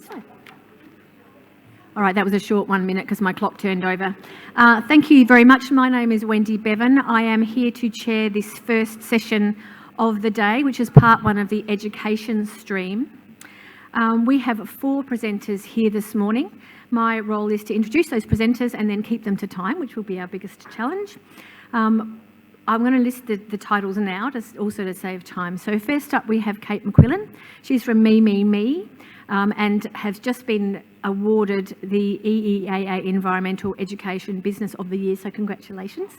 so. All right, that was a short 1 minute because my clock turned over. Thank you very much. My name is Wendy Bevan. I am here to chair this first session of the day, which is part one of the education stream. We have 4 presenters here this morning. My role is to introduce those presenters and then keep them to time, which will be our biggest challenge. I'm going to list the titles now, just also to save time. So first up, we have Cate McQuillen. She's from mememe and has just been awarded the EEAA Environmental Education Business of the Year, so congratulations.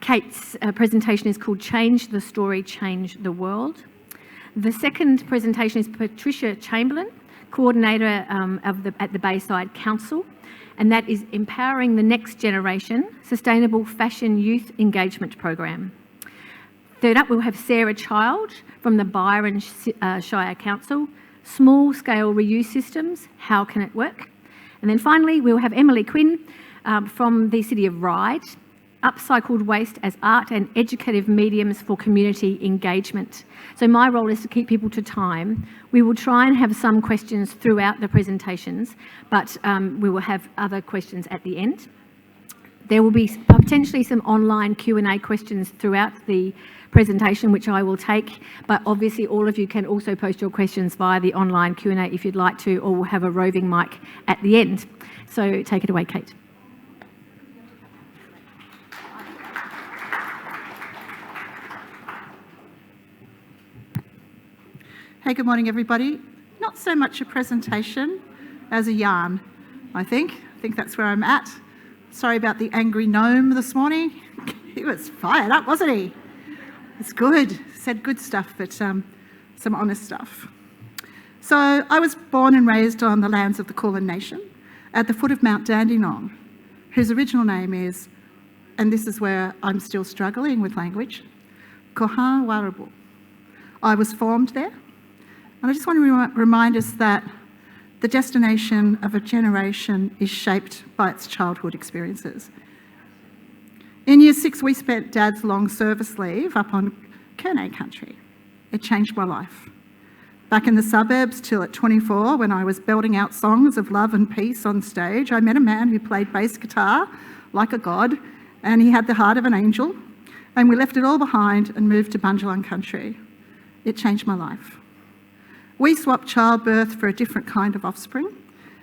Kate's presentation is called Change the Story, Change the World. The second presentation is Patricia Chamberlain, coordinator at the Bayside Council, and that is Empowering the Next Generation, Sustainable Fashion Youth Engagement Program. Third up, we'll have Sarah Child from the Byron Shire Council, Small Scale Reuse Systems, How Can It Work? And then finally, we'll have Emily Quinn from the City of Ryde, Upcycled Waste as Art and Educative Mediums for Community Engagement. So my role is to keep people to time. We will try and have some questions throughout the presentations, but we will have other questions at the end. There will be potentially some online Q&A questions throughout the presentation, which I will take, but obviously all of you can also post your questions via the online Q&A if you'd like to, or we'll have a roving mic at the end. So take it away, Cate. Hey, good morning, everybody. Not so much a presentation as a yarn, I think. I think that's where I'm at. Sorry about the angry gnome this morning. He was fired up, wasn't he? It's good. Said good stuff, but some honest stuff. So I was born and raised on the lands of the Kulin Nation at the foot of Mount Dandenong, whose original name is, and this is where I'm still struggling with language, Kohan Warrabu. I was formed there, and I just want to remind us that the destination of a generation is shaped by its childhood experiences. In Year 6, we spent Dad's long service leave up on Kernay country. It changed my life. Back in the suburbs till at 24, when I was belting out songs of love and peace on stage, I met a man who played bass guitar like a god, and he had the heart of an angel, and we left it all behind and moved to Bundjalung country. It changed my life. We swapped childbirth for a different kind of offspring,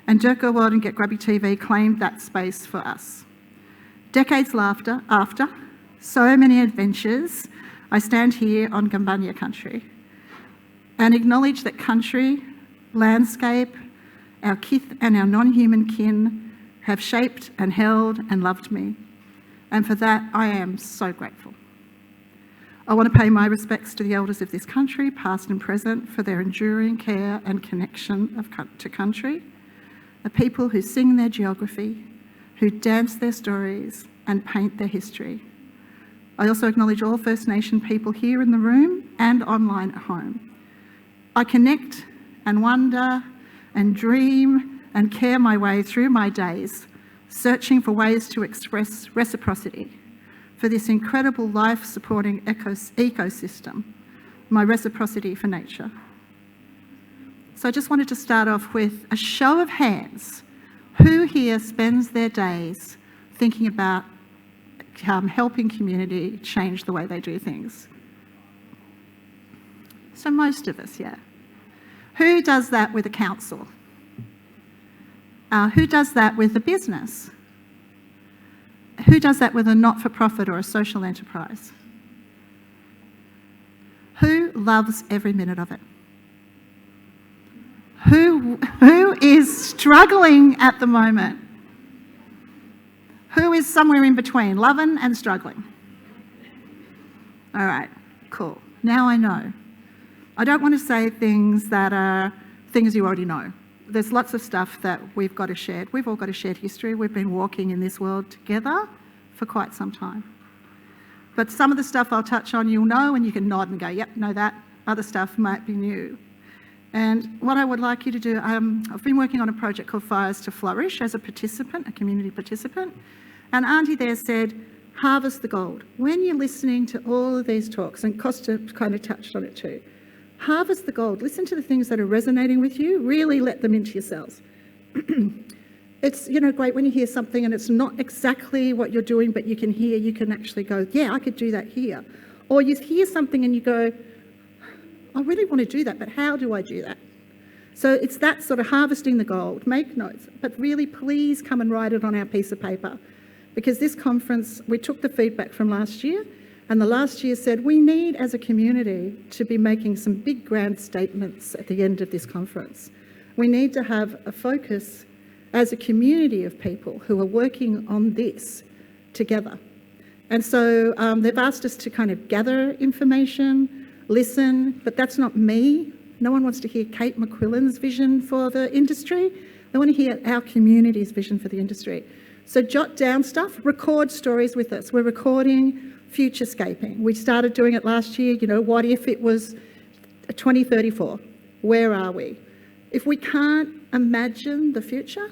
and Durko World and Get Grubby TV claimed that space for us. Decades after, so many adventures, I stand here on Gambanya country and acknowledge that country, landscape, our kith and our non-human kin have shaped and held and loved me. And for that, I am so grateful. I want to pay my respects to the elders of this country, past and present, for their enduring care and connection to country, the people who sing their geography, who dance their stories and paint their history. I also acknowledge all First Nation people here in the room and online at home. I connect and wonder and dream and care my way through my days, searching for ways to express reciprocity for this incredible life-supporting ecosystem, my reciprocity for nature. So I just wanted to start off with a show of hands. Who here spends their days thinking about helping community change the way they do things? So most of us, yeah. Who does that with a council? Who does that with a business? Who does that with a not-for-profit or a social enterprise? Who loves every minute of it? Who is struggling at the moment? Who is somewhere in between, loving and struggling? All right, cool. Now I know. I don't want to say things that are things you already know. There's lots of stuff that we've got to share. We've all got a shared history. We've been walking in this world together for quite some time. But some of the stuff I'll touch on you'll know, and you can nod and go, yep, know that. Other stuff might be new. And what I would like you to do, I've been working on a project called Fires to Flourish as a participant, a community participant, and Auntie there said, harvest the gold. When you're listening to all of these talks, and Costa kind of touched on it too, Harvest the gold. Listen to the things that are resonating with you. Really let them into yourselves. It's, great when you hear something and it's not exactly what you're doing, but you can actually go, yeah, I could do that here. Or you hear something and you go, I really want to do that, but how do I do that? So it's that sort of harvesting the gold. Make notes, but really please come and write it on our piece of paper. Because this conference, we took the feedback from last year, and the last year said we need as a community to be making some big grand statements at the end of this conference. We need to have a focus as a community of people who are working on this together. And so they've asked us to kind of gather information, listen, but that's not me. No one wants to hear Cate McQuillen's vision for the industry. They want to hear our community's vision for the industry. So jot down stuff, record stories with us. We're recording futurescaping. We started doing it last year. What if it was 2034? Where are we? If we can't imagine the future,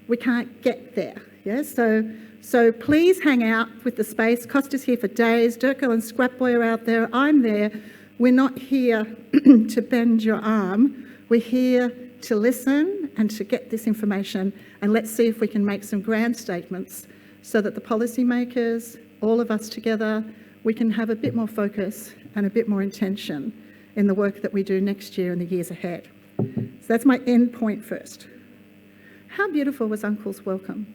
we can't get there. Yeah. So please hang out with the space. Costa's here for days. Dirkle and Scrapboy are out there. I'm there. We're not here to bend your arm. We're here to listen and to get this information, and let's see if we can make some grand statements so that the policymakers, all of us together, we can have a bit more focus and a bit more intention in the work that we do next year and the years ahead. So that's my end point first. How beautiful was Uncle's welcome?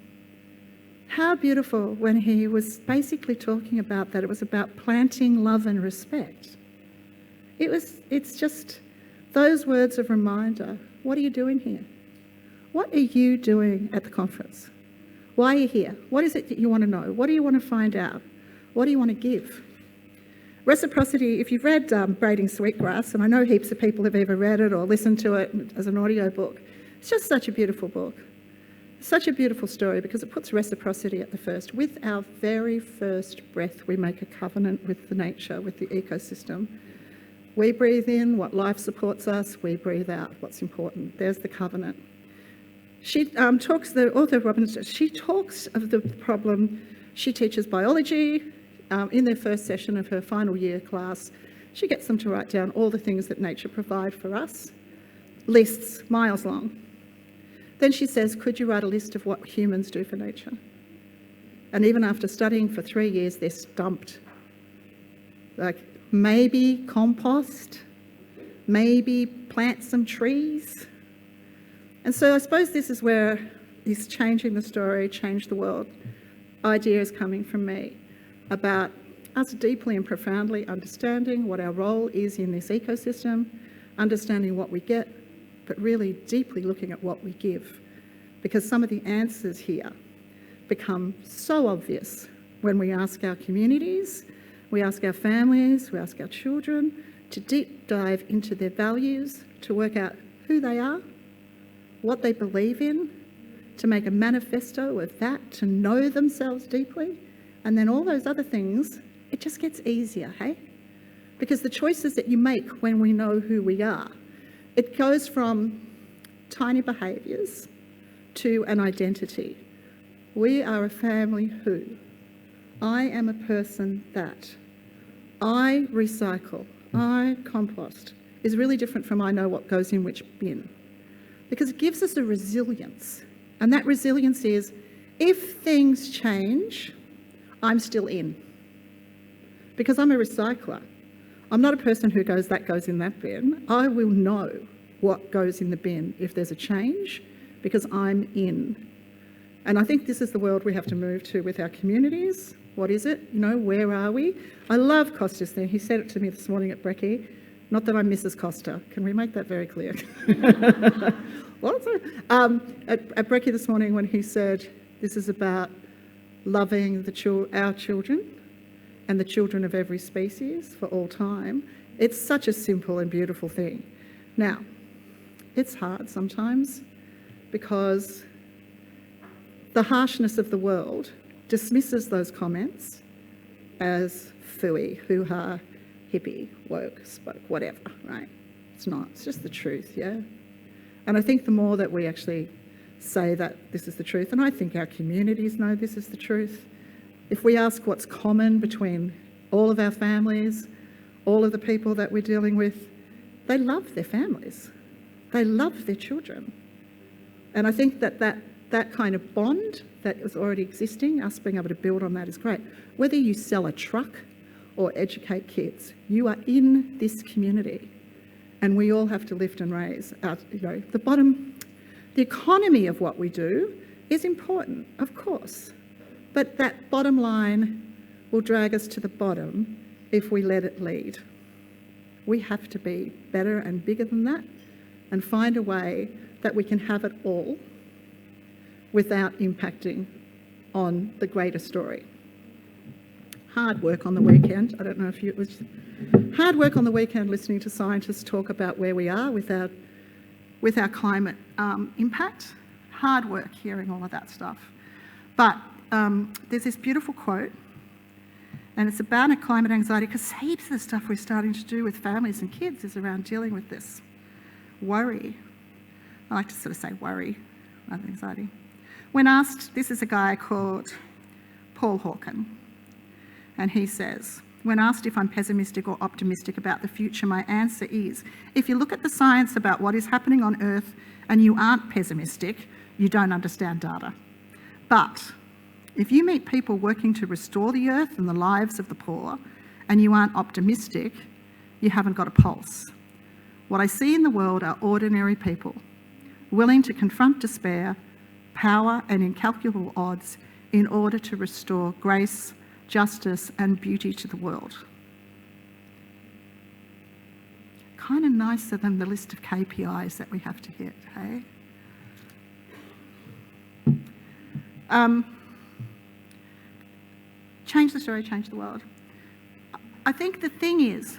How beautiful when he was basically talking about that it was about planting love and respect. It's just those words of reminder. What are you doing here? What are you doing at the conference? Why are you here? What is it that you want to know? What do you want to find out? What do you want to give? Reciprocity, if you've read Braiding Sweetgrass, and I know heaps of people have ever read it or listened to it as an audio book, it's just such a beautiful book. Such a beautiful story because it puts reciprocity at the first. With our very first breath, we make a covenant with the nature, with the ecosystem. We breathe in what life supports us, we breathe out what's important. There's the covenant. The author of Robinson, she talks of the problem. She teaches biology. In their first session of her final year class, she gets them to write down all the things that nature provides for us. Lists, miles long. Then she says, could you write a list of what humans do for nature? And even after studying for 3 years, they're stumped. Like, maybe compost, maybe plant some trees. And so I suppose this is where this changing the story, change the world idea is coming from me, about us deeply and profoundly understanding what our role is in this ecosystem, understanding what we get, but really deeply looking at what we give. Because some of the answers here become so obvious when we ask our communities, we ask our families, we ask our children to deep dive into their values, to work out who they are, what they believe in, to make a manifesto of that, to know themselves deeply, and then all those other things, it just gets easier, hey? Because the choices that you make when we know who we are, it goes from tiny behaviours to an identity. We are a family who. I am a person that. I recycle. I compost. Is really different from I know what goes in which bin. Because it gives us a resilience. And that resilience is, if things change, I'm still in. Because I'm a recycler. I'm not a person who goes, that goes in that bin. I will know what goes in the bin if there's a change, because I'm in. And I think this is the world we have to move to with our communities. What is it? Where are we? I love Costa's thing. He said it to me this morning at Brekkie. Not that I'm Mrs. Costa. Can we make that very clear? What? At Brekkie this morning when he said, this is about loving our children and the children of every species for all time. It's such a simple and beautiful thing. Now, it's hard sometimes because the harshness of the world dismisses those comments as phooey, hoo-ha, hippie, woke, spoke, whatever, right? It's not. It's just the truth, yeah? And I think the more that we actually say that this is the truth, and I think our communities know this is the truth, if we ask what's common between all of our families, all of the people that we're dealing with, they love their families. They love their children. And I think that kind of bond that is already existing, us being able to build on that is great. Whether you sell a truck or educate kids, you are in this community, and we all have to lift and raise. The economy of what we do is important, of course, but that bottom line will drag us to the bottom if we let it lead. We have to be better and bigger than that and find a way that we can have it all without impacting on the greater story. Hard work on the weekend. I don't know if it was hard work on the weekend listening to scientists talk about where we are with our climate impact. Hard work hearing all of that stuff. But there's this beautiful quote, and it's about climate anxiety, because heaps of the stuff we're starting to do with families and kids is around dealing with this worry. I like to sort of say worry rather than anxiety. When asked, this is a guy called Paul Hawken, and he says, when asked if I'm pessimistic or optimistic about the future, my answer is, if you look at the science about what is happening on Earth and you aren't pessimistic, you don't understand data. But if you meet people working to restore the Earth and the lives of the poor and you aren't optimistic, you haven't got a pulse. What I see in the world are ordinary people, willing to confront despair, power and incalculable odds in order to restore grace, justice and beauty to the world. Kind of nicer than the list of KPIs that we have to hit, hey? Change the story, change the world. I think the thing is,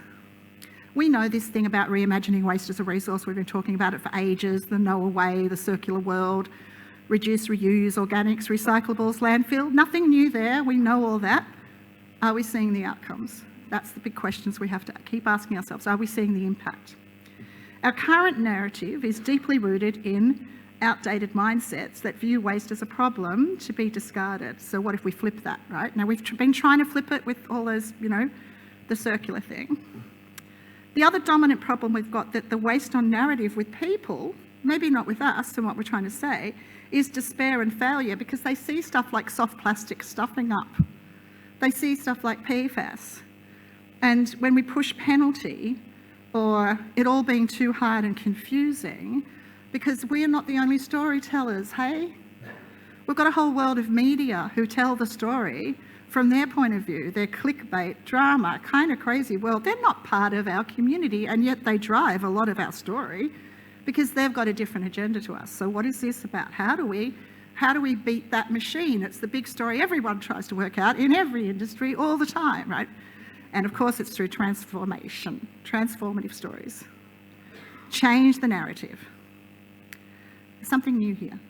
we know this thing about reimagining waste as a resource. We've been talking about it for ages, the Noah way, the circular world, reduce, reuse, organics, recyclables, landfill. Nothing new there, we know all that. Are we seeing the outcomes? That's the big questions we have to keep asking ourselves. Are we seeing the impact? Our current narrative is deeply rooted in outdated mindsets that view waste as a problem to be discarded. So what if we flip that, right? Now we've been trying to flip it with all those, the circular thing. The other dominant problem we've got, that the waste on narrative with people, maybe not with us and what we're trying to say, is despair and failure, because they see stuff like soft plastic stuffing up. They see stuff like PFAS. And when we push penalty or it all being too hard and confusing, because we're not the only storytellers, hey? We've got a whole world of media who tell the story from their point of view, their clickbait, drama, kind of crazy world. They're not part of our community, and yet they drive a lot of our story because they've got a different agenda to us. So what is this about? How do we beat that machine? It's the big story everyone tries to work out in every industry all the time, right? And of course it's through transformation, transformative stories. Change the narrative. There's something new here.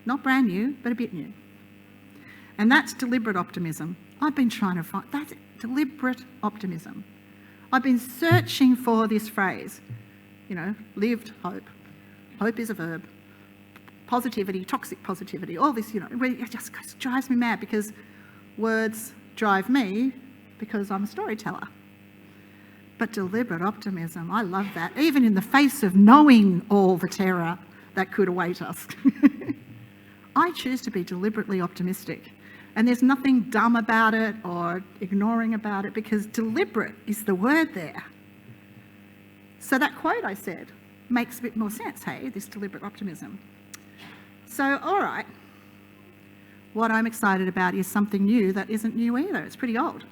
Not brand new, but a bit new. And that's deliberate optimism. I've been trying to find, that's deliberate optimism. I've been searching for this phrase, lived hope. Hope is a verb. Positivity, toxic positivity, all this, it just drives me mad, because words drive me because I'm a storyteller. But deliberate optimism, I love that, even in the face of knowing all the terror that could await us. I choose to be deliberately optimistic. And there's nothing dumb about it or ignoring about it, because deliberate is the word there. So that quote I said makes a bit more sense, hey, this deliberate optimism. So, all right, what I'm excited about is something new that isn't new either. It's pretty old.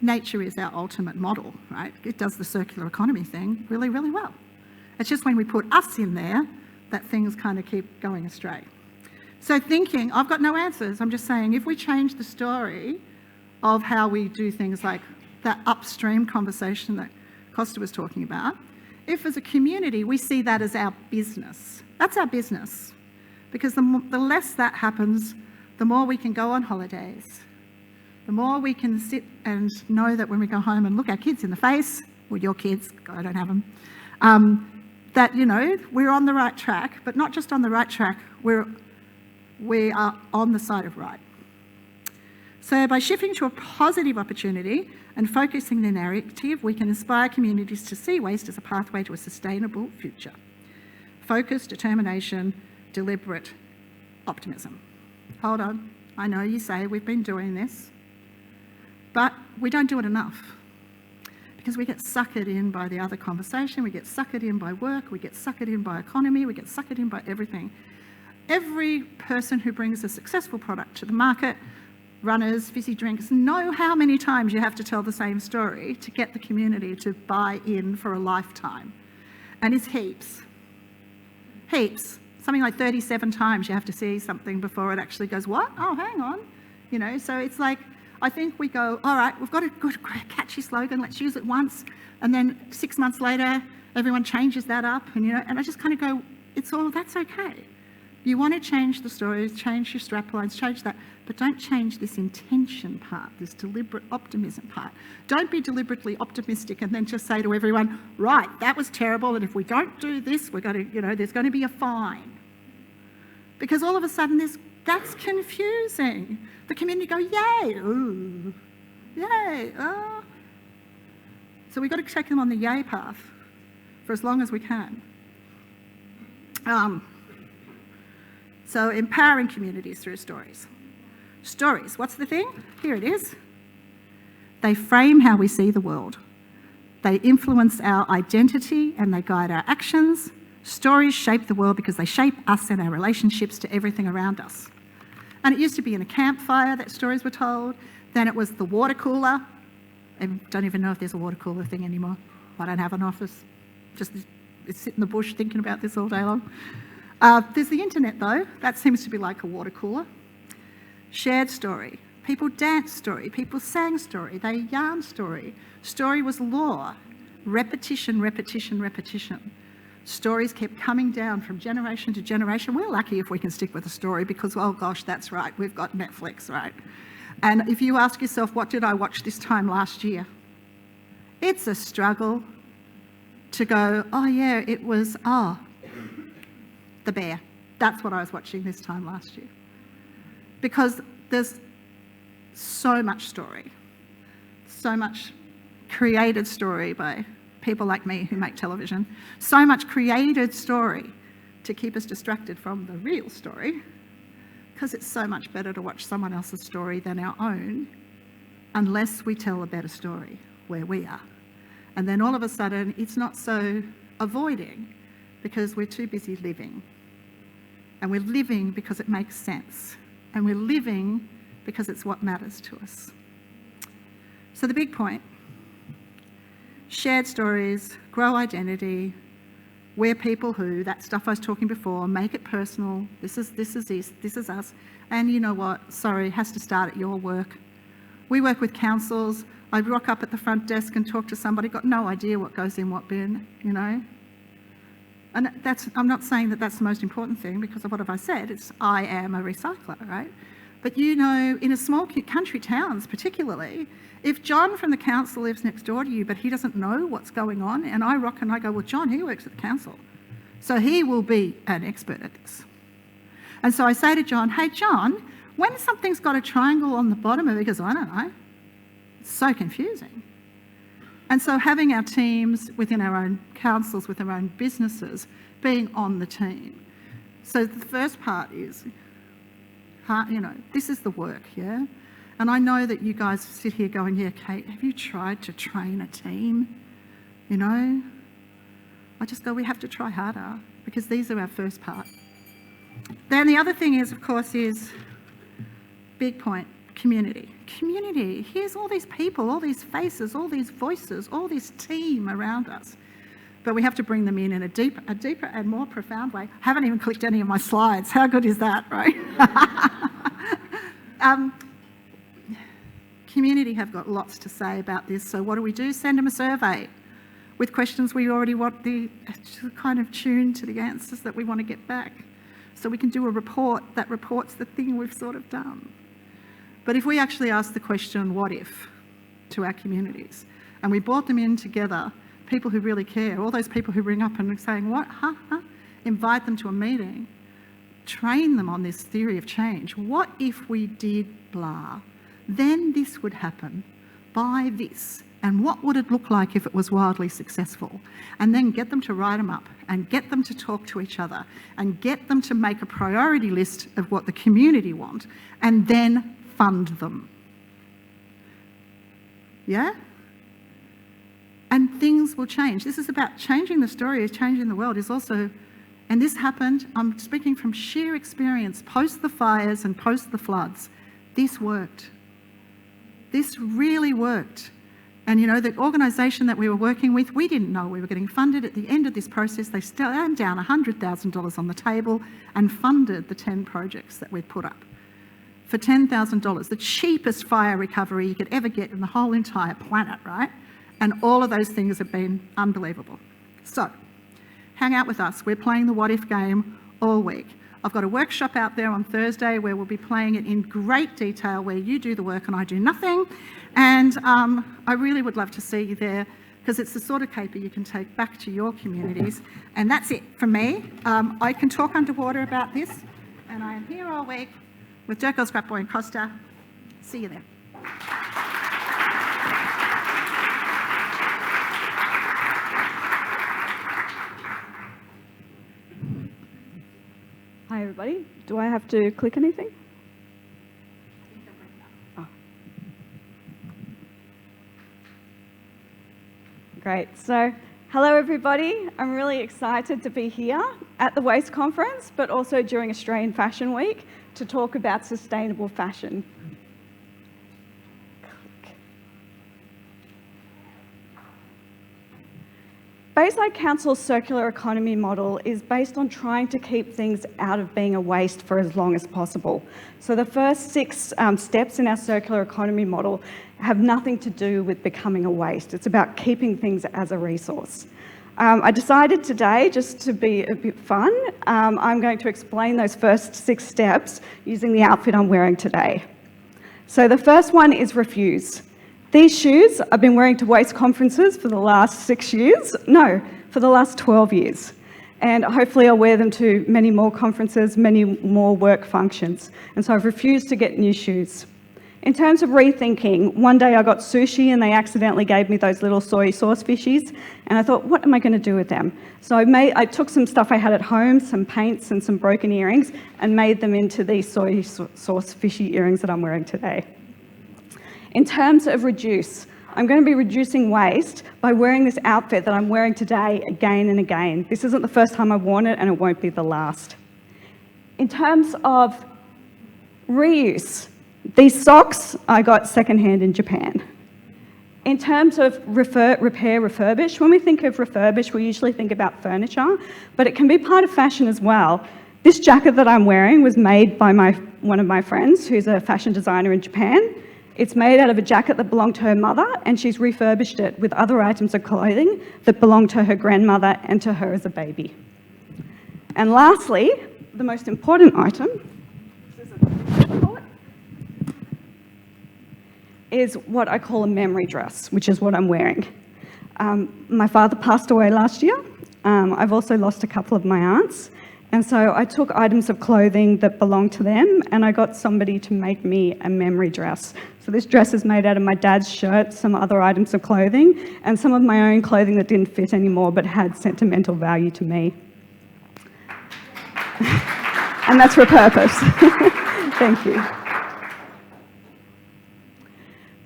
Nature is our ultimate model, right? It does the circular economy thing really, really well. It's just when we put us in there that things kind of keep going astray. So thinking, I've got no answers. I'm just saying, if we change the story of how we do things like that upstream conversation that Costa was talking about, if as a community we see that as our business, that's our business. Because the less that happens, the more we can go on holidays, the more we can sit and know that when we go home and look our kids in the face, or your kids, I don't have them, that, we're on the right track, but not just on the right track, we are on the side of right. So by shifting to a positive opportunity and focusing the narrative, we can inspire communities to see waste as a pathway to a sustainable future. Focus, determination, deliberate optimism. Hold on, I know you say we've been doing this, but we don't do it enough because we get suckered in by the other conversation, we get suckered in by work, we get suckered in by economy, we get suckered in by everything. Every person who brings a successful product to the market, runners, fizzy drinks, know how many times you have to tell the same story to get the community to buy in for a lifetime. And it's heaps. Heaps. Something like 37 times you have to see something before it actually goes, what? Oh, hang on. You know, so it's like, I think we go, all right, we've got a good, catchy slogan, let's use it once. And then 6 months later, everyone changes that up. And, you know, and I just kind of go, that's okay. You want to change the stories, change your straplines, change that, but don't change this intention part, this deliberate optimism part. Don't be deliberately optimistic and then just say to everyone, right, that was terrible, and if we don't do this, we're going to, you know, there's going to be a fine. Because all of a sudden that's confusing. The community go, yay, ooh, yay, oh. So we've got to take them on the yay path for as long as we can. So empowering communities through stories. Stories, what's the thing? Here it is. They frame how we see the world. They influence our identity and they guide our actions. Stories shape the world because they shape us and our relationships to everything around us. And it used to be in a campfire that stories were told. Then it was the water cooler. I don't even know if there's a water cooler thing anymore. I don't have an office. Just sit in the bush thinking about this all day long. There's the internet though. That seems to be like a water cooler. Shared story. People danced story. People sang story. They yarned story. Story was law. Repetition, repetition, repetition. Stories kept coming down from generation to generation. We're lucky if we can stick with a story because, oh gosh, that's right, we've got Netflix, right? And if you ask yourself, what did I watch this time last year? It's a struggle to go, oh yeah, it was, The Bear. That's what I was watching this time last year. Because there's so much story, so much created story by people like me who make television, so much created story to keep us distracted from the real story, because it's so much better to watch someone else's story than our own, unless we tell a better story where we are. And then all of a sudden, it's not so avoiding, because we're too busy living. And we're living because it makes sense. And we're living because it's what matters to us. So the big point, shared stories, grow identity, we're people who, that stuff I was talking before, make it personal, this is us. And you know what, sorry, it has to start at your work. We work with councils, I rock up at the front desk and talk to somebody, got no idea what goes in what bin, you know. And I'm not saying that that's the most important thing, because of what have I said, it's I am a recycler, right? But you know, in a small country towns particularly, if John from the council lives next door to you, but he doesn't know what's going on, and I rock and I go, well, John, he works at the council, so he will be an expert at this. And so I say to John, hey, John, when something's got a triangle on the bottom of it, he goes, I don't know. It's so confusing. And so having our teams within our own councils, with our own businesses, being on the team. So the first part is, you know, this is the work, yeah? And I know that you guys sit here going, yeah, Cate, have you tried to train a team? You know? I just go, we have to try harder, because these are our first part. Then the other thing is, of course, is big point, community. Community, here's all these people, all these faces, all these voices, all this team around us. But we have to bring them in a deeper and more profound way. I haven't even clicked any of my slides. How good is that, right? Community have got lots to say about this. So what do? Send them a survey with questions we already want the kind of tuned to the answers that we want to get back. So we can do a report that reports the thing we've sort of done. But if we actually ask the question, what if, to our communities, and we brought them in together, people who really care, all those people who ring up and are saying, what, invite them to a meeting, train them on this theory of change. What if we did blah? then this would happen, buy this, and what would it look like if it was wildly successful? And then get them to write them up and get them to talk to each other and get them to make a priority list of what the community want and then fund them. Yeah? And things will change. This is about changing the story, changing the world is also, and this happened, I'm speaking from sheer experience, post the fires and post the floods. This worked. This really worked. And you know, the organisation that we were working with, we didn't know we were getting funded. At the end of this process, they slammed down $100,000 on the table and funded the 10 projects that we'd put up for $10,000, the cheapest fire recovery you could ever get in the whole entire planet, right? And all of those things have been unbelievable. So, hang out with us. We're playing the What If game all week. I've got a workshop out there on Thursday where we'll be playing it in great detail, where you do the work and I do nothing. And I really would love to see you there, because it's the sort of caper you can take back to your communities. And that's it from me. I can talk underwater about this, and I am here all week with Dirk Scrap Boy and Costa. See you there. Hi everybody, do I have to click anything? Oh. Great, so hello everybody. I'm really excited to be here at the Waste Conference, but also during Australian Fashion Week to talk about sustainable fashion. Bayside Council's circular economy model is based on trying to keep things out of being a waste for as long as possible. So the first 6 steps in our circular economy model have nothing to do with becoming a waste. It's about keeping things as a resource. I decided today, just to be a bit fun, I'm going to explain those first 6 steps using the outfit I'm wearing today. So the first one is refuse. These shoes I've been wearing to waste conferences for the last 6 years. No, for the last 12 years. And hopefully I'll wear them to many more conferences, many more work functions. And so I've refused to get new shoes. In terms of rethinking, one day I got sushi and they accidentally gave me those little soy sauce fishies. And I thought, what am I going to do with them? So I took some stuff I had at home, some paints and some broken earrings, and made them into these soy sauce fishy earrings that I'm wearing today. In terms of reduce, I'm going to be reducing waste by wearing this outfit that I'm wearing today again and again. This isn't the first time I've worn it, and it won't be the last. In terms of reuse, these socks I got secondhand in Japan. In terms of repair, refurbish, when we think of refurbish, we usually think about furniture, but it can be part of fashion as well. This jacket that I'm wearing was made by one of my friends who's a fashion designer in Japan. It's made out of a jacket that belonged to her mother, and she's refurbished it with other items of clothing that belonged to her grandmother and to her as a baby. And lastly, the most important item is what I call a memory dress, which is what I'm wearing. My father passed away last year. I've also lost a couple of my aunts. And so I took items of clothing that belonged to them, and I got somebody to make me a memory dress. So this dress is made out of my dad's shirt, some other items of clothing, and some of my own clothing that didn't fit anymore but had sentimental value to me. And that's for a purpose. Thank you.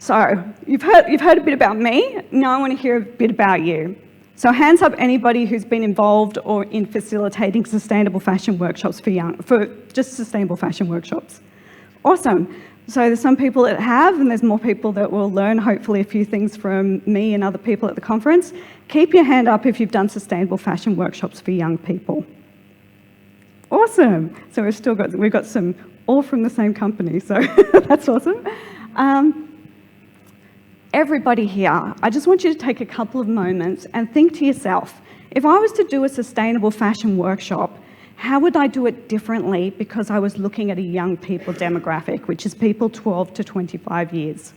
So you've heard a bit about me. Now I want to hear a bit about you. So hands up anybody who's been involved or in facilitating sustainable fashion workshops for just sustainable fashion workshops. Awesome. So there's some people that have, and there's more people that will learn hopefully a few things from me and other people at the conference. Keep your hand up if you've done sustainable fashion workshops for young people. Awesome. So we've got some all from the same company, so that's awesome. Everybody here, I just want you to take a couple of moments and think to yourself, if I was to do a sustainable fashion workshop, how would I do it differently because I was looking at a young people demographic, which is people 12 to 25 years?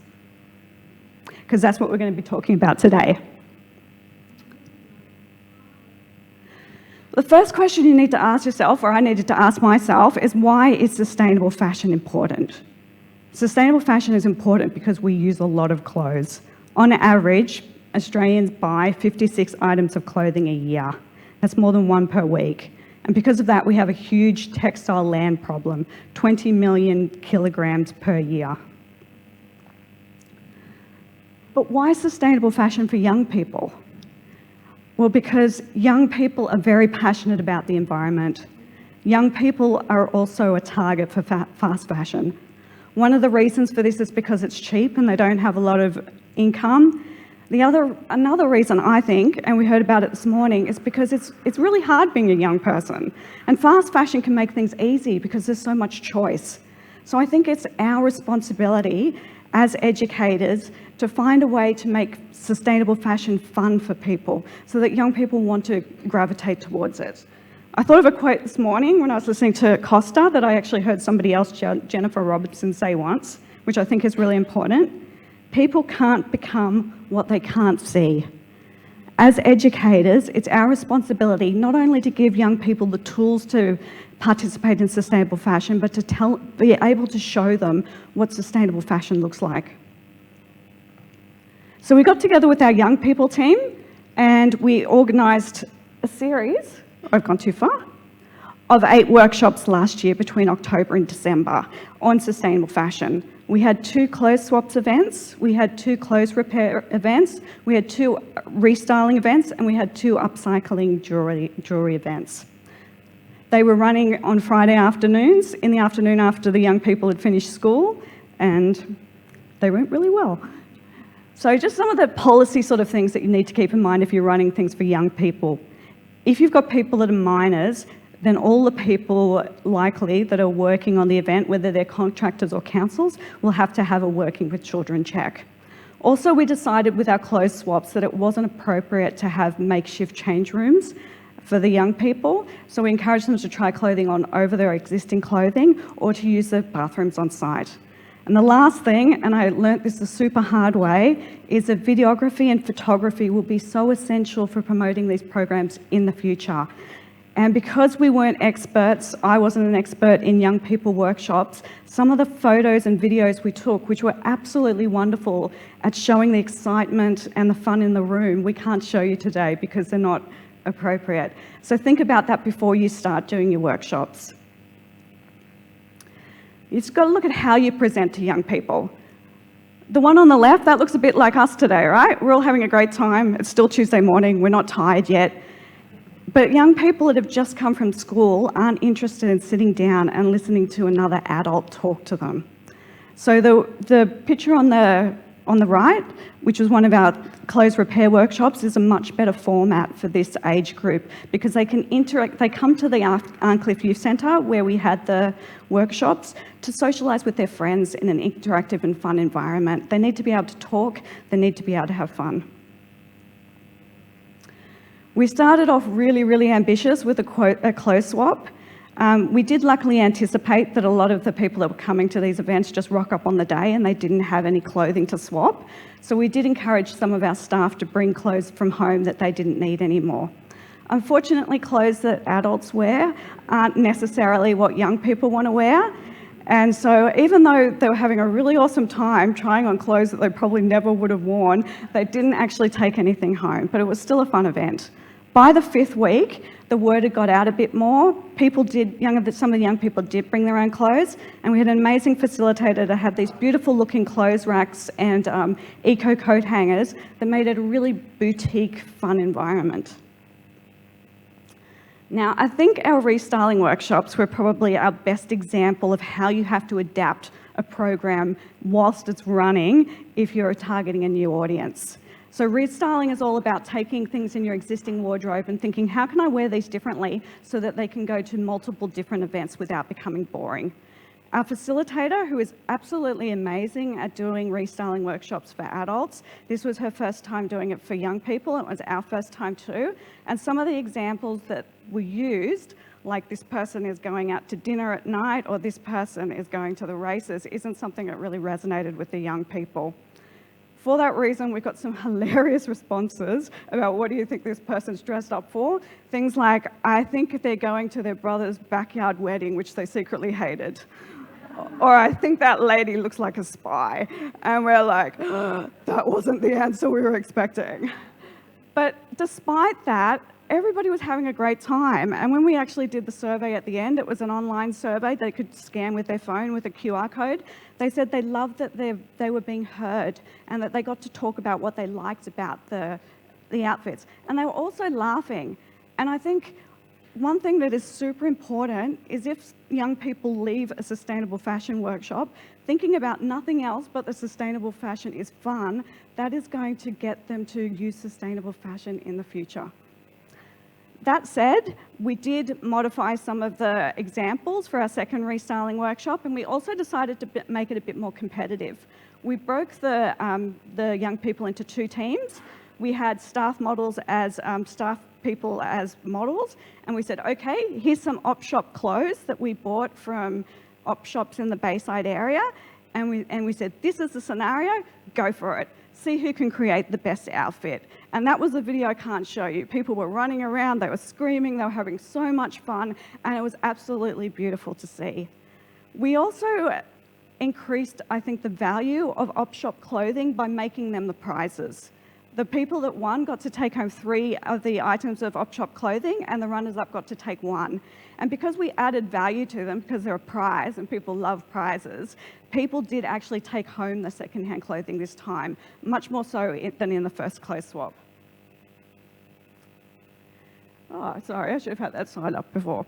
Because that's what we're going to be talking about today. The first question you need to ask yourself, or I needed to ask myself, is why is sustainable fashion important? Sustainable fashion is important because we use a lot of clothes. On average, Australians buy 56 items of clothing a year. That's more than one per week. And because of that, we have a huge textile land problem, 20 million kilograms per year. But why sustainable fashion for young people? Well, because young people are very passionate about the environment. Young people are also a target for fast fashion. One of the reasons for this is because it's cheap and they don't have a lot of income. Another reason, I think, and we heard about it this morning, is because it's really hard being a young person. And fast fashion can make things easy because there's so much choice. So I think it's our responsibility as educators to find a way to make sustainable fashion fun for people so that young people want to gravitate towards it. I thought of a quote this morning when I was listening to Costa that I actually heard somebody else, Jennifer Robertson, say once, which I think is really important. People can't become what they can't see. As educators, it's our responsibility not only to give young people the tools to participate in sustainable fashion, but to be able to show them what sustainable fashion looks like. So we got together with our young people team and we organised a series, I've gone too far, of 8 workshops last year between October and December on sustainable fashion. We had 2 clothes swaps events, we had 2 clothes repair events, we had 2 restyling events, and we had 2 upcycling jewellery events. They were running on Friday afternoons, in the afternoon after the young people had finished school, and they went really well. So just some of the policy sort of things that you need to keep in mind if you're running things for young people. If you've got people that are minors, then all the people likely that are working on the event, whether they're contractors or councils, will have to have a working with children check. Also, we decided with our clothes swaps that it wasn't appropriate to have makeshift change rooms for the young people, so we encouraged them to try clothing on over their existing clothing or to use the bathrooms on site. And the last thing, and I learnt this the super hard way, is that videography and photography will be so essential for promoting these programs in the future. And because we weren't experts, I wasn't an expert in young people workshops, some of the photos and videos we took, which were absolutely wonderful at showing the excitement and the fun in the room, we can't show you today because they're not appropriate. So think about that before you start doing your workshops. You've just got to look at how you present to young people. The one on the left, that looks a bit like us today, right? We're all having a great time. It's still Tuesday morning. We're not tired yet. But young people that have just come from school aren't interested in sitting down and listening to another adult talk to them. So the picture on the right, which was one of our clothes repair workshops, is a much better format for this age group because they can interact. They come to the Arncliffe Youth Centre where we had the workshops to socialise with their friends in an interactive and fun environment. They need to be able to talk. They need to be able to have fun. We started off really, really ambitious with a clothes swap. We did luckily anticipate that a lot of the people that were coming to these events just rock up on the day and they didn't have any clothing to swap. So we did encourage some of our staff to bring clothes from home that they didn't need anymore. Unfortunately, clothes that adults wear aren't necessarily what young people want to wear. And so even though they were having a really awesome time trying on clothes that they probably never would have worn, they didn't actually take anything home, but it was still a fun event. By the 5th week, the word had got out a bit more. Some of the young people did bring their own clothes, and we had an amazing facilitator to have these beautiful looking clothes racks and eco coat hangers that made it a really boutique, fun environment. Now, I think our restyling workshops were probably our best example of how you have to adapt a program whilst it's running if you're targeting a new audience. So restyling is all about taking things in your existing wardrobe and thinking, how can I wear these differently so that they can go to multiple different events without becoming boring? Our facilitator, who is absolutely amazing at doing restyling workshops for adults, this was her first time doing it for young people. It was our first time too. And some of the examples that were used, like this person is going out to dinner at night or this person is going to the races, isn't something that really resonated with the young people. For that reason, we got some hilarious responses about what do you think this person's dressed up for? Things like, I think they're going to their brother's backyard wedding, which they secretly hated. Or I think that lady looks like a spy. And we're like, that wasn't the answer we were expecting. But despite that, everybody was having a great time. And when we actually did the survey at the end, it was an online survey they could scan with their phone with a QR code. They said they loved that they were being heard and that they got to talk about what they liked about the outfits. And they were also laughing. And I think one thing that is super important is if young people leave a sustainable fashion workshop, thinking about nothing else but the sustainable fashion is fun, that is going to get them to use sustainable fashion in the future. That said, we did modify some of the examples for our second restyling workshop, and we also decided to make it a bit more competitive. We broke the young people into 2 teams. We had staff models as staff people as models, and we said, okay, here's some op shop clothes that we bought from op shops in the Bayside area, and we said, this is the scenario, go for it. See who can create the best outfit. And that was the video I can't show you. People were running around, they were screaming, they were having so much fun, and it was absolutely beautiful to see. We also increased, I think, the value of op shop clothing by making them the prizes. The people that won got to take home 3 of the items of op shop clothing, and the runners-up got to take 1. And because we added value to them, because they're a prize and people love prizes, people did actually take home the second-hand clothing this time, much more so than in the first clothes swap. Oh, sorry, I should have had that slide up before.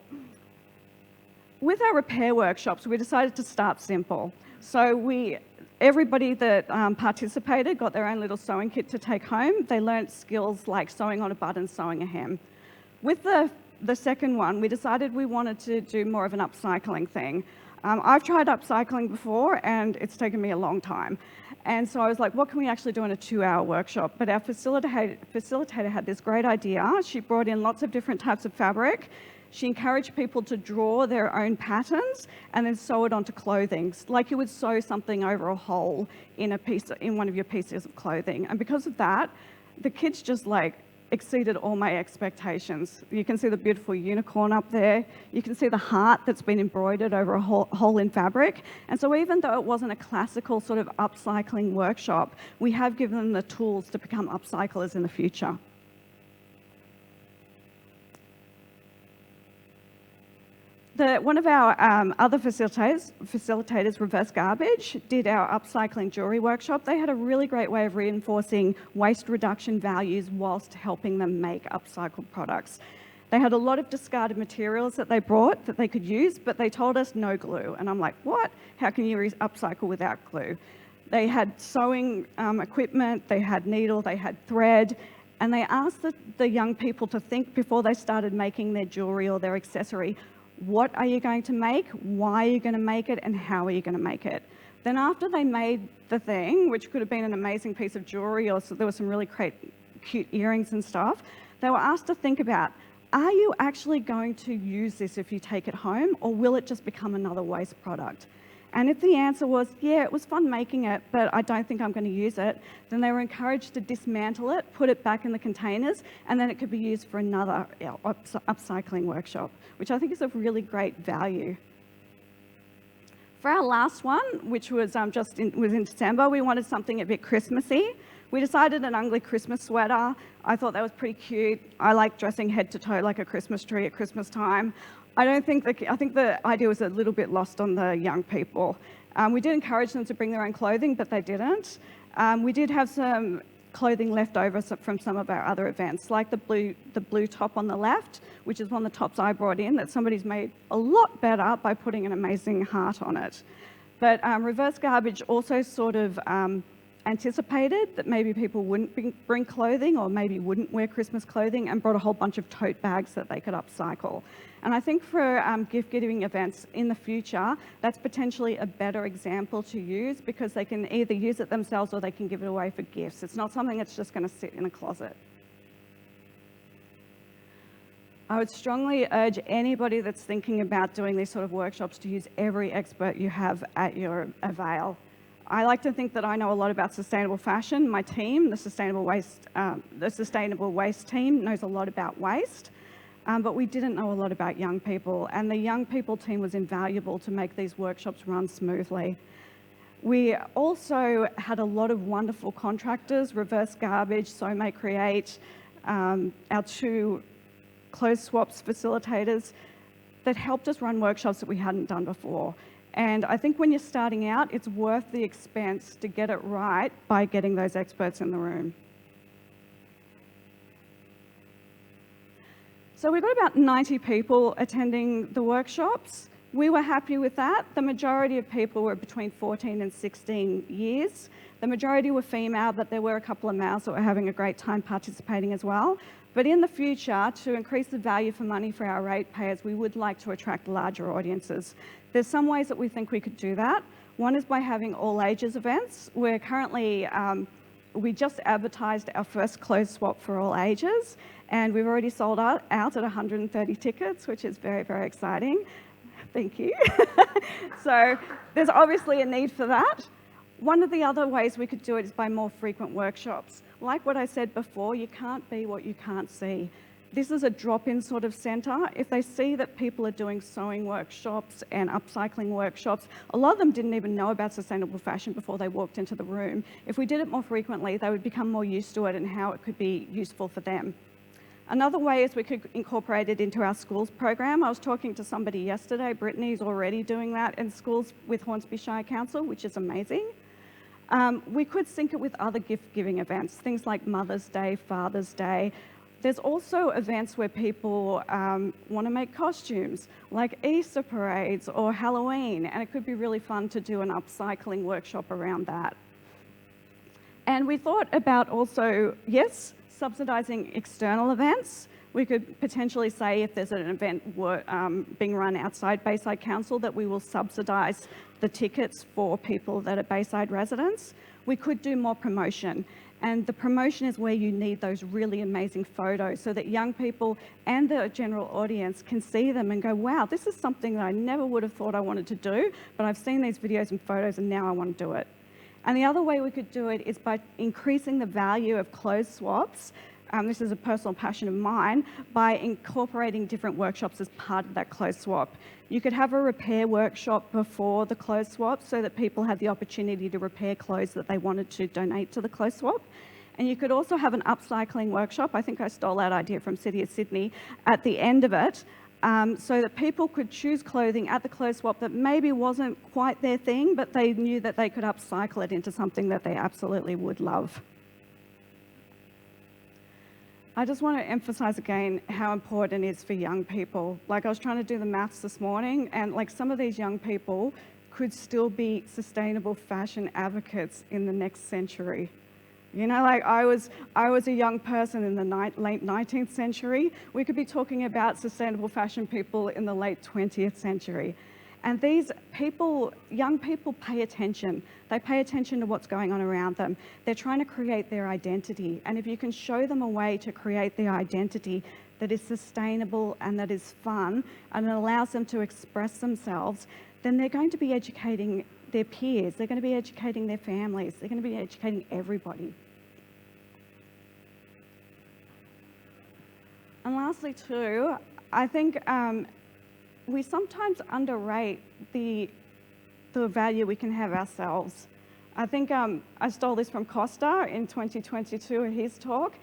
With our repair workshops, we decided to start simple. So everybody that participated got their own little sewing kit to take home. They learnt skills like sewing on a button, sewing a hem. With the second one, we decided we wanted to do more of an upcycling thing. I've tried upcycling before, and it's taken me a long time. And so I was like, what can we actually do in a 2-hour workshop? But our facilitator had this great idea. She brought in lots of different types of fabric. She encouraged people to draw their own patterns and then sew it onto clothing, like you would sew something over a hole in one of your pieces of clothing. And because of that, the kids just exceeded all my expectations. You can see the beautiful unicorn up there. You can see the heart that's been embroidered over a hole in fabric. And so even though it wasn't a classical sort of upcycling workshop, we have given them the tools to become upcyclers in the future. One of our other facilitators, Reverse Garbage, did our upcycling jewellery workshop. They had a really great way of reinforcing waste reduction values whilst helping them make upcycled products. They had a lot of discarded materials that they brought that they could use, but they told us no glue. And I'm like, what? How can you upcycle without glue? They had sewing equipment, they had needle, they had thread, and they asked the young people to think before they started making their jewellery or their accessory, what are you going to make, why are you going to make it, and how are you going to make it? Then after they made the thing, which could have been an amazing piece of jewellery, or there were some really cute earrings and stuff, they were asked to think about, are you actually going to use this if you take it home, or will it just become another waste product? And if the answer was, yeah, it was fun making it, but I don't think I'm going to use it, then they were encouraged to dismantle it, put it back in the containers, and then it could be used for another upcycling workshop, which I think is of really great value. For our last one, which was in December, we wanted something a bit Christmassy. We decided an ugly Christmas sweater. I thought that was pretty cute. I like dressing head to toe like a Christmas tree at Christmas time. I think the idea was a little bit lost on the young people. We did encourage them to bring their own clothing, but they didn't. We did have some clothing left over from some of our other events, like the blue top on the left, which is one of the tops I brought in that somebody's made a lot better by putting an amazing heart on it. But Reverse Garbage also sort of anticipated that maybe people wouldn't bring clothing or maybe wouldn't wear Christmas clothing and brought a whole bunch of tote bags that they could upcycle. And I think for gift-giving events in the future, that's potentially a better example to use because they can either use it themselves or they can give it away for gifts. It's not something that's just going to sit in a closet. I would strongly urge anybody that's thinking about doing these sort of workshops to use every expert you have at your avail. I like to think that I know a lot about sustainable fashion. My team, the sustainable waste team, knows a lot about waste. but we didn't know a lot about young people, and the young people team was invaluable to make these workshops run smoothly. We also had a lot of wonderful contractors, Reverse Garbage, So May Create, our 2 clothes swaps facilitators that helped us run workshops that we hadn't done before. And I think when you're starting out, it's worth the expense to get it right by getting those experts in the room. So we've got about 90 people attending the workshops. We were happy with that. The majority of people were between 14 and 16 years. The majority were female, but there were a couple of males that were having a great time participating as well. But in the future, to increase the value for money for our ratepayers, we would like to attract larger audiences. There's some ways that we think we could do that. One is by having all ages events. We're currently, we just advertised our first clothes swap for all ages, and we've already sold out at 130 tickets, which is very, very exciting. Thank you. So there's obviously a need for that. One of the other ways we could do it is by more frequent workshops. Like what I said before, you can't be what you can't see. This is a drop-in sort of centre. If they see that people are doing sewing workshops and upcycling workshops, a lot of them didn't even know about sustainable fashion before they walked into the room. If we did it more frequently, they would become more used to it and how it could be useful for them. Another way is we could incorporate it into our schools program. I was talking to somebody yesterday, Brittany's already doing that in schools with Hornsby Shire Council, which is amazing. We could sync it with other gift-giving events, things like Mother's Day, Father's Day. There's also events where people want to make costumes, like Easter parades or Halloween, and it could be really fun to do an upcycling workshop around that. And we thought about also, yes, subsidising external events. We could potentially say if there's an event being run outside Bayside Council that we will subsidise the tickets for people that are Bayside residents. We could do more promotion. And the promotion is where you need those really amazing photos so that young people and the general audience can see them and go, wow, this is something that I never would have thought I wanted to do, but I've seen these videos and photos and now I want to do it. And the other way we could do it is by increasing the value of clothes swaps. This is a personal passion of mine, by incorporating different workshops as part of that clothes swap. You could have a repair workshop before the clothes swap so that people had the opportunity to repair clothes that they wanted to donate to the clothes swap. And you could also have an upcycling workshop. I think I stole that idea from City of Sydney at the end of it, so that people could choose clothing at the clothes swap that maybe wasn't quite their thing, but they knew that they could upcycle it into something that they absolutely would love. I just want to emphasise again how important it is for young people. Like, I was trying to do the maths this morning, and like some of these young people could still be sustainable fashion advocates in the next century. You know, like I was a young person in the late 19th century. We could be talking about sustainable fashion people in the late 20th century. And these people, young people, pay attention. They pay attention to what's going on around them. They're trying to create their identity. And if you can show them a way to create their identity that is sustainable and that is fun and it allows them to express themselves, then they're going to be educating their peers. They're going to be educating their families. They're going to be educating everybody. And lastly too, I think we sometimes underrate the value we can have ourselves. I think I stole this from Costa in 2022 in his talk.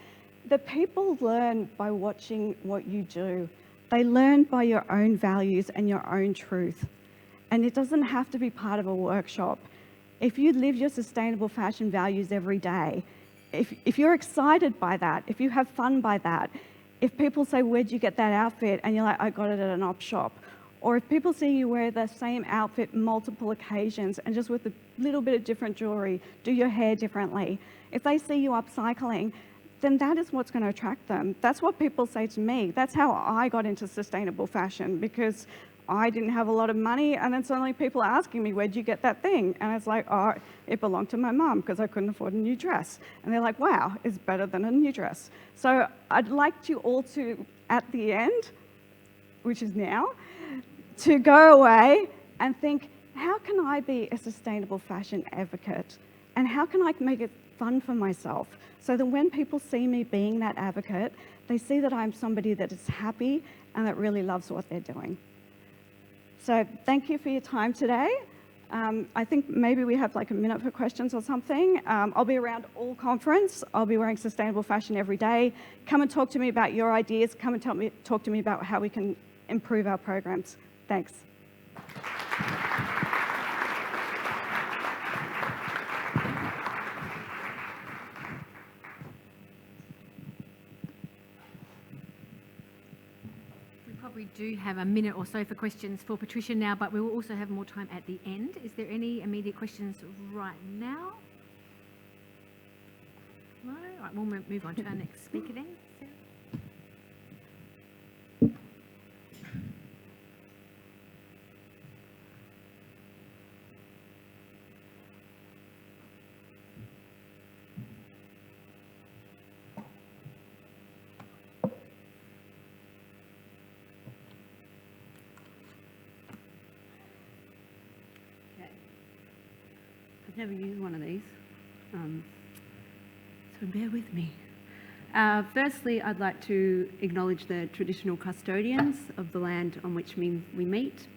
The people learn by watching what you do. They learn by your own values and your own truth. And it doesn't have to be part of a workshop. If you live your sustainable fashion values every day, if you're excited by that, if you have fun by that, if people say, where'd you get that outfit? And you're like, I got it at an op shop. Or if people see you wear the same outfit multiple occasions and just with a little bit of different jewellery, do your hair differently. If they see you upcycling, then that is what's going to attract them. That's what people say to me. That's how I got into sustainable fashion, because I didn't have a lot of money, and then suddenly people are asking me, where'd you get that thing? And it's like, oh, it belonged to my mum because I couldn't afford a new dress. And they're like, wow, it's better than a new dress. So I'd like you all to, at the end, which is now, to go away and think, how can I be a sustainable fashion advocate? And how can I make it fun for myself? So that when people see me being that advocate, they see that I'm somebody that is happy and that really loves what they're doing. So thank you for your time today. I think maybe we have like a minute for questions or something. I'll be around all conference. I'll be wearing sustainable fashion every day. Come and talk to me about your ideas. Come and talk to me about how we can improve our programs. Thanks. We do have a minute or so for questions for Patricia now, but we will also have more time at the end. Is there any immediate questions right now? No? All right, we'll move on to our next speaker then. Sarah? I've never used one of these, so bear with me. Firstly, I'd like to acknowledge the traditional custodians of the land on which we meet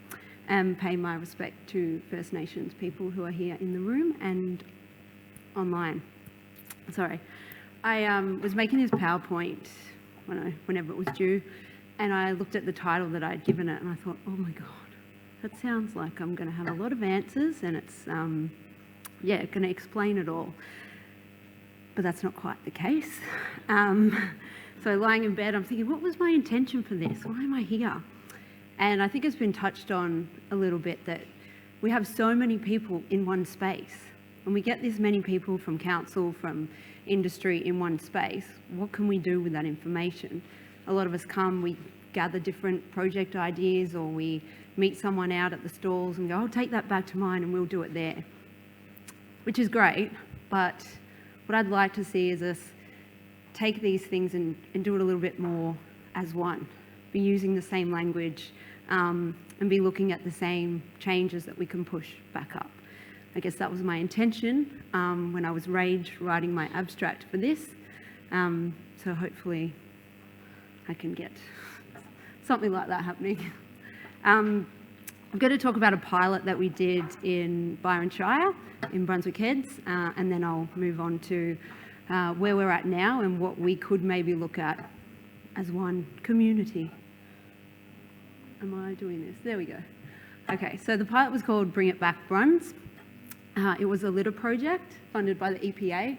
and pay my respect to First Nations people who are here in the room and online. Sorry. I was making this PowerPoint whenever it was due, and I looked at the title that I'd given it and I thought, oh my God, that sounds like I'm going to have a lot of answers and it's going to explain it all. But that's not quite the case. So lying in bed, I'm thinking, what was my intention for this? Why am I here? And I think it's been touched on a little bit that we have so many people in one space. When we get this many people from council, from industry in one space, what can we do with that information? A lot of us come, we gather different project ideas, or we meet someone out at the stalls and go, I'll take that back to mine and we'll do it there. Which is great, but what I'd like to see is us take these things and do it a little bit more as one. Be using the same language and be looking at the same changes that we can push back up. I guess that was my intention when I was writing my abstract for this. So hopefully I can get something like that happening. I'm going to talk about a pilot that we did in Byron Shire, in Brunswick Heads, and then I'll move on to where we're at now and what we could maybe look at as one community. Am I doing this? There we go. Okay, so the pilot was called Bring It Back Bruns. It was a litter project funded by the EPA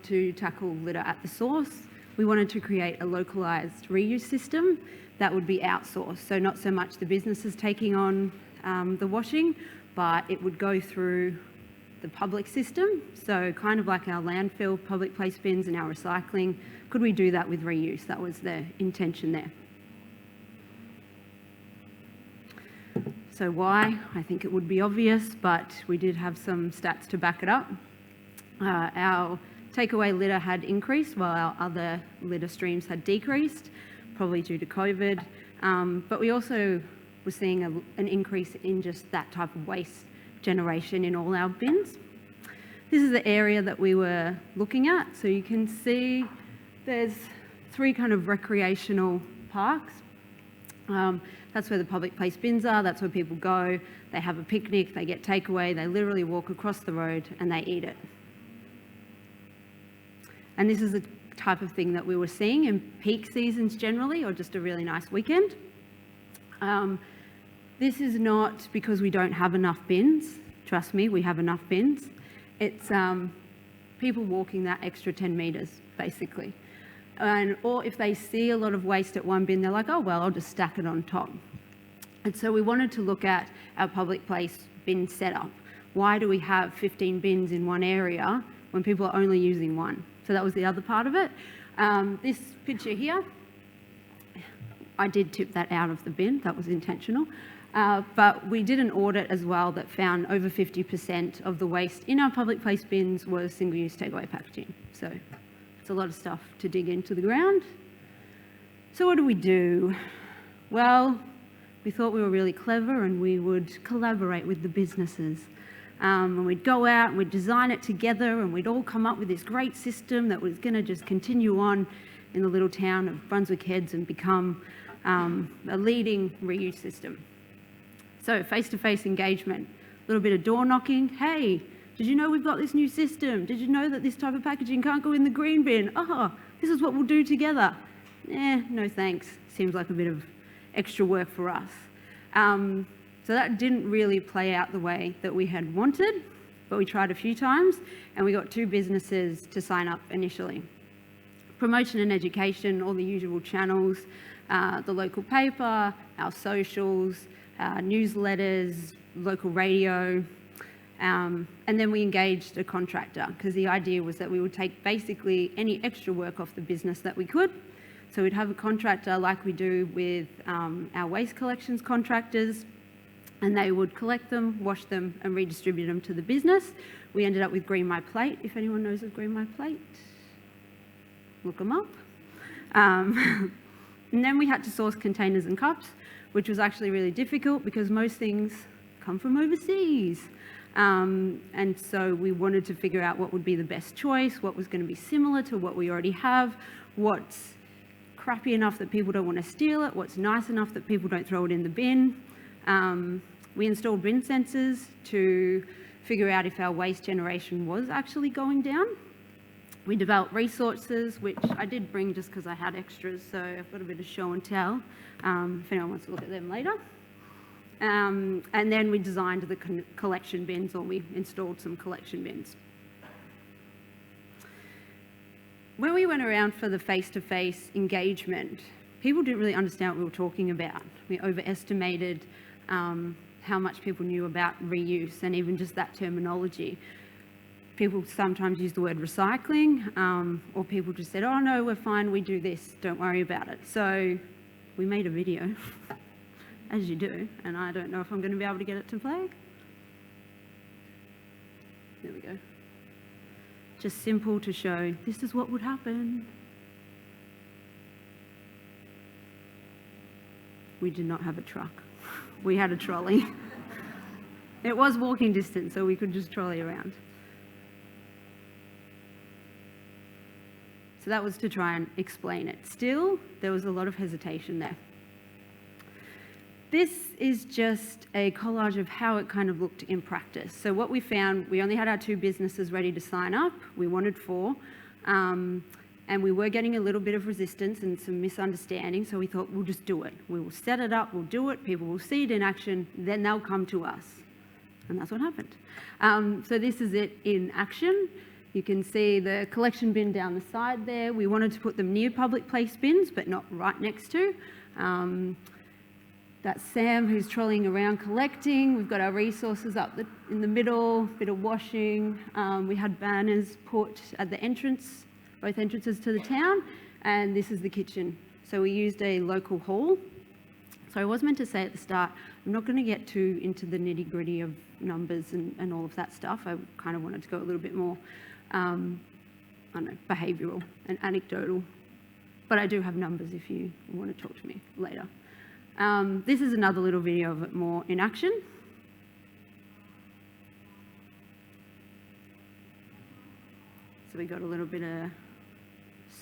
to tackle litter at the source. We wanted to create a localised reuse system that would be outsourced, so not so much the businesses taking on the washing, but it would go through the public system, so kind of like our landfill, public place bins and our recycling. Could we do that with reuse? That was the intention there. So why? I think it would be obvious, but we did have some stats to back it up. Our takeaway litter had increased while our other litter streams had decreased, probably due to COVID. But we also were seeing an increase in just that type of waste generation in all our bins. This is the area that we were looking at. So you can see there's 3 kind of recreational parks. That's where the public place bins are, that's where people go, they have a picnic, they get takeaway, they literally walk across the road and they eat it. And this is the type of thing that we were seeing in peak seasons generally, or just a really nice weekend. This is not because we don't have enough bins. Trust me, we have enough bins. It's people walking that extra 10 metres, basically. Or if they see a lot of waste at one bin, they're like, oh, well, I'll just stack it on top. And so we wanted to look at our public place bin setup. Why do we have 15 bins in one area when people are only using one? So that was the other part of it. This picture here, I did tip that out of the bin, that was intentional. But we did an audit as well that found over 50% of the waste in our public place bins was single-use takeaway packaging. So it's a lot of stuff to dig into the ground. So what do? Well, we thought we were really clever and we would collaborate with the businesses. And we'd go out and we'd design it together and we'd all come up with this great system that was going to just continue on. in the little town of Brunswick Heads and become a leading reuse system. So face-to-face engagement, a little bit of door knocking. Hey, did you know we've got this new system? Did you know that this type of packaging can't go in the green bin? Oh, this is what we'll do together. No thanks. Seems like a bit of extra work for us. So that didn't really play out the way that we had wanted, but we tried a few times and we got 2 businesses to sign up initially. Promotion and education, all the usual channels, the local paper, our socials, newsletters, local radio, and then we engaged a contractor because the idea was that we would take basically any extra work off the business that we could. So we'd have a contractor like we do with our waste collections contractors, and they would collect them, wash them and redistribute them to the business. We ended up with Green My Plate, if anyone knows of Green My Plate. Look them up. And then we had to source containers and cups, which was actually really difficult because most things come from overseas. And so we wanted to figure out what would be the best choice, what was going to be similar to what we already have, what's crappy enough that people don't want to steal it, what's nice enough that people don't throw it in the bin. We installed bin sensors to figure out if our waste generation was actually going down. We developed resources, which I did bring just because I had extras, so I've got a bit of show and tell, if anyone wants to look at them later. And then we designed the collection bins, or we installed some collection bins. When we went around for the face-to-face engagement, people didn't really understand what we were talking about. We overestimated how much people knew about reuse and even just that terminology. People sometimes use the word recycling, or people just said, oh no, we're fine, we do this, don't worry about it. So we made a video, as you do, and I don't know if I'm going to be able to get it to play. There we go. Just simple to show, this is what would happen. We did not have a truck. We had a trolley. It was walking distance, so we could just trolley around. So that was to try and explain it. Still, there was a lot of hesitation there. This is just a collage of how it kind of looked in practice. So what we found, we only had our 2 businesses ready to sign up. We wanted 4. And we were getting a little bit of resistance and some misunderstanding, so we thought we'll just do it. We will set it up, we'll do it, people will see it in action, then they'll come to us. And that's what happened. So this is it in action. You can see the collection bin down the side there. We wanted to put them near public place bins, but not right next to. That's Sam, who's trolling around collecting. We've got our resources up in the middle, bit of washing. We had banners put at the entrance, both entrances to the town, and this is the kitchen. So we used a local hall. So I was meant to say at the start, I'm not going to get too into the nitty-gritty of numbers and all of that stuff. I kind of wanted to go a little bit more, I don't know, behavioural and anecdotal. But I do have numbers if you want to talk to me later. This is another little video of it more in action. So we got a little bit of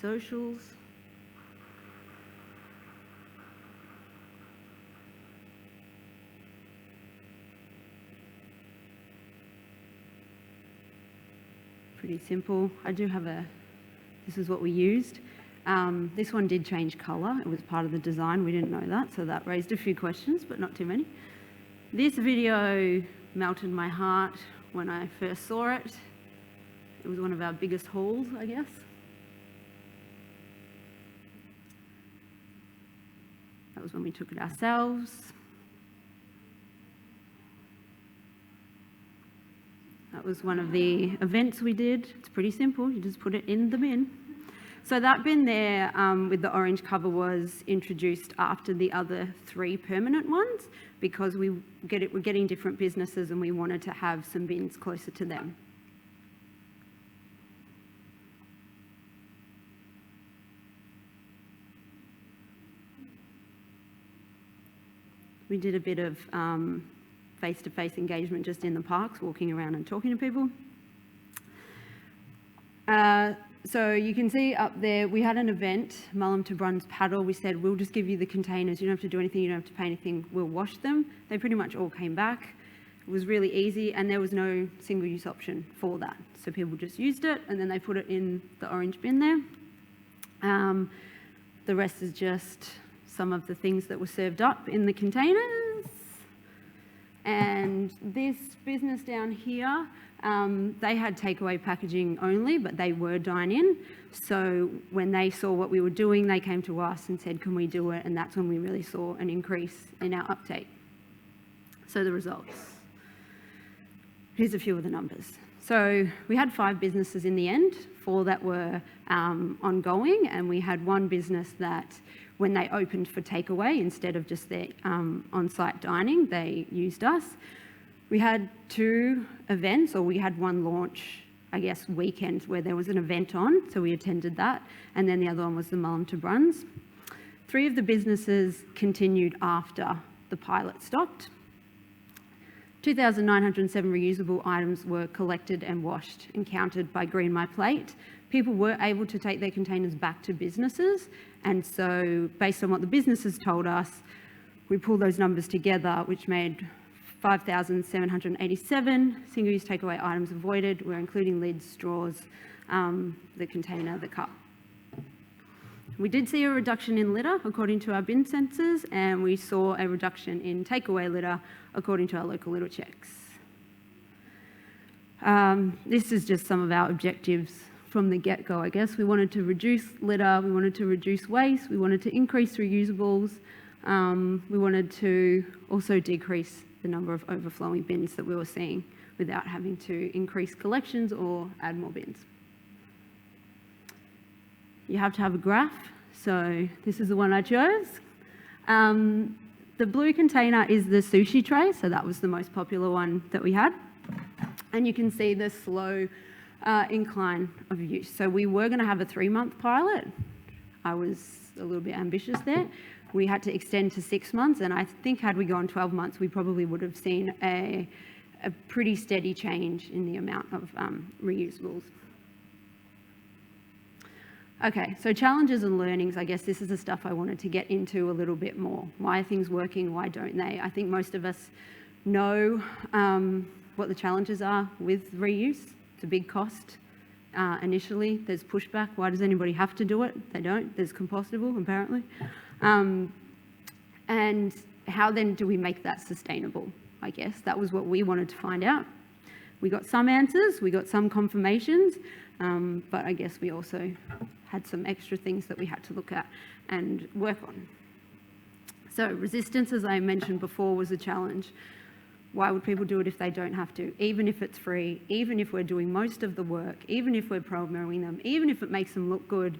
socials. Pretty simple. I do have this is what we used. This one did change colour. It was part of the design. We didn't know that, so that raised a few questions, but not too many. This video melted my heart when I first saw it. It was one of our biggest hauls, I guess. That was when we took it ourselves. That was one of the events we did. It's pretty simple. You just put it in the bin. So that bin there with the orange cover was introduced after the other 3 permanent ones because we're getting different businesses and we wanted to have some bins closer to them. We did a bit of face-to-face engagement just in the parks, walking around and talking to people. So you can see up there, we had an event, Mullum to Bruns Paddle. We said, we'll just give you the containers. You don't have to do anything. You don't have to pay anything. We'll wash them. They pretty much all came back. It was really easy, and there was no single-use option for that. So people just used it, and then they put it in the orange bin there. The rest is just some of the things that were served up in the containers. And this business down here, they had takeaway packaging only, but they were dine-in. So when they saw what we were doing, they came to us and said, can we do it? And that's when we really saw an increase in our uptake. So the results. Here's a few of the numbers. So we had 5 businesses in the end, 4 that were ongoing, and we had 1 business that when they opened for takeaway, instead of just their on-site dining, they used us. We had 2 events, or we had 1 launch, I guess, weekend where there was an event on, so we attended that, and then the other one was the Mullum to Bruns. 3 of the businesses continued after the pilot stopped. 2,907 reusable items were collected and washed and counted by Green My Plate. People were able to take their containers back to businesses, and so based on what the businesses told us, we pulled those numbers together, which made 5,787 single-use takeaway items avoided. We're including lids, straws, the container, the cup. We did see a reduction in litter according to our bin sensors, and we saw a reduction in takeaway litter according to our local litter checks. This is just some of our objectives from the get-go, I guess. We wanted to reduce litter, we wanted to reduce waste, we wanted to increase reusables, we wanted to also decrease the number of overflowing bins that we were seeing without having to increase collections or add more bins. You have to have a graph, so this is the one I chose. The blue container is the sushi tray, so that was the most popular one that we had. And you can see the slow incline of use. So we were going to have a 3-month pilot. I was a little bit ambitious there. We had to extend to 6 months, and I think had we gone 12 months, we probably would have seen a pretty steady change in the amount of reusables. Okay, so challenges and learnings, I guess this is the stuff I wanted to get into a little bit more. Why are things working? Why don't they? I think most of us know what the challenges are with reuse. It's a big cost. Initially, there's pushback. Why does anybody have to do it? They don't. There's compostable, apparently. And how then do we make that sustainable? I guess that was what we wanted to find out. We got some answers, we got some confirmations, but I guess we also had some extra things that we had to look at and work on. So resistance, as I mentioned before, was a challenge. Why would people do it if they don't have to? Even if it's free, even if we're doing most of the work, even if we're promoting them, even if it makes them look good,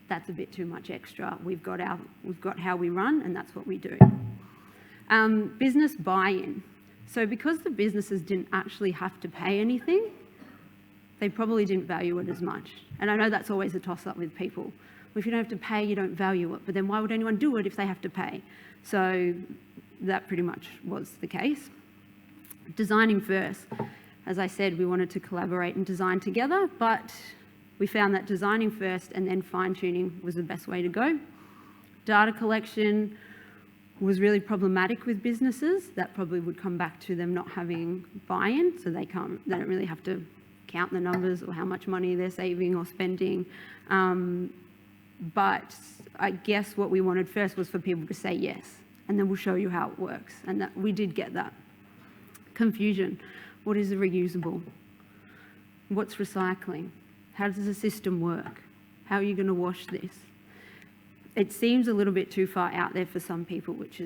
that's a bit too much extra. We've got how we run, and that's what we do. Business buy-in. So because the businesses didn't actually have to pay anything, they probably didn't value it as much. And I know that's always a toss-up with people. Well, if you don't have to pay, you don't value it. But then why would anyone do it if they have to pay? So that pretty much was the case. Designing first. As I said, we wanted to collaborate and design together, but we found that designing first and then fine-tuning was the best way to go. Data collection was really problematic with businesses. That probably would come back to them not having buy-in, so they don't really have to count the numbers or how much money they're saving or spending. But I guess what we wanted first was for people to say yes, and then we'll show you how it works. And that we did get that. Confusion. What is a reusable? What's recycling? How does the system work? How are you going to wash this? It seems a little bit too far out there for some people, which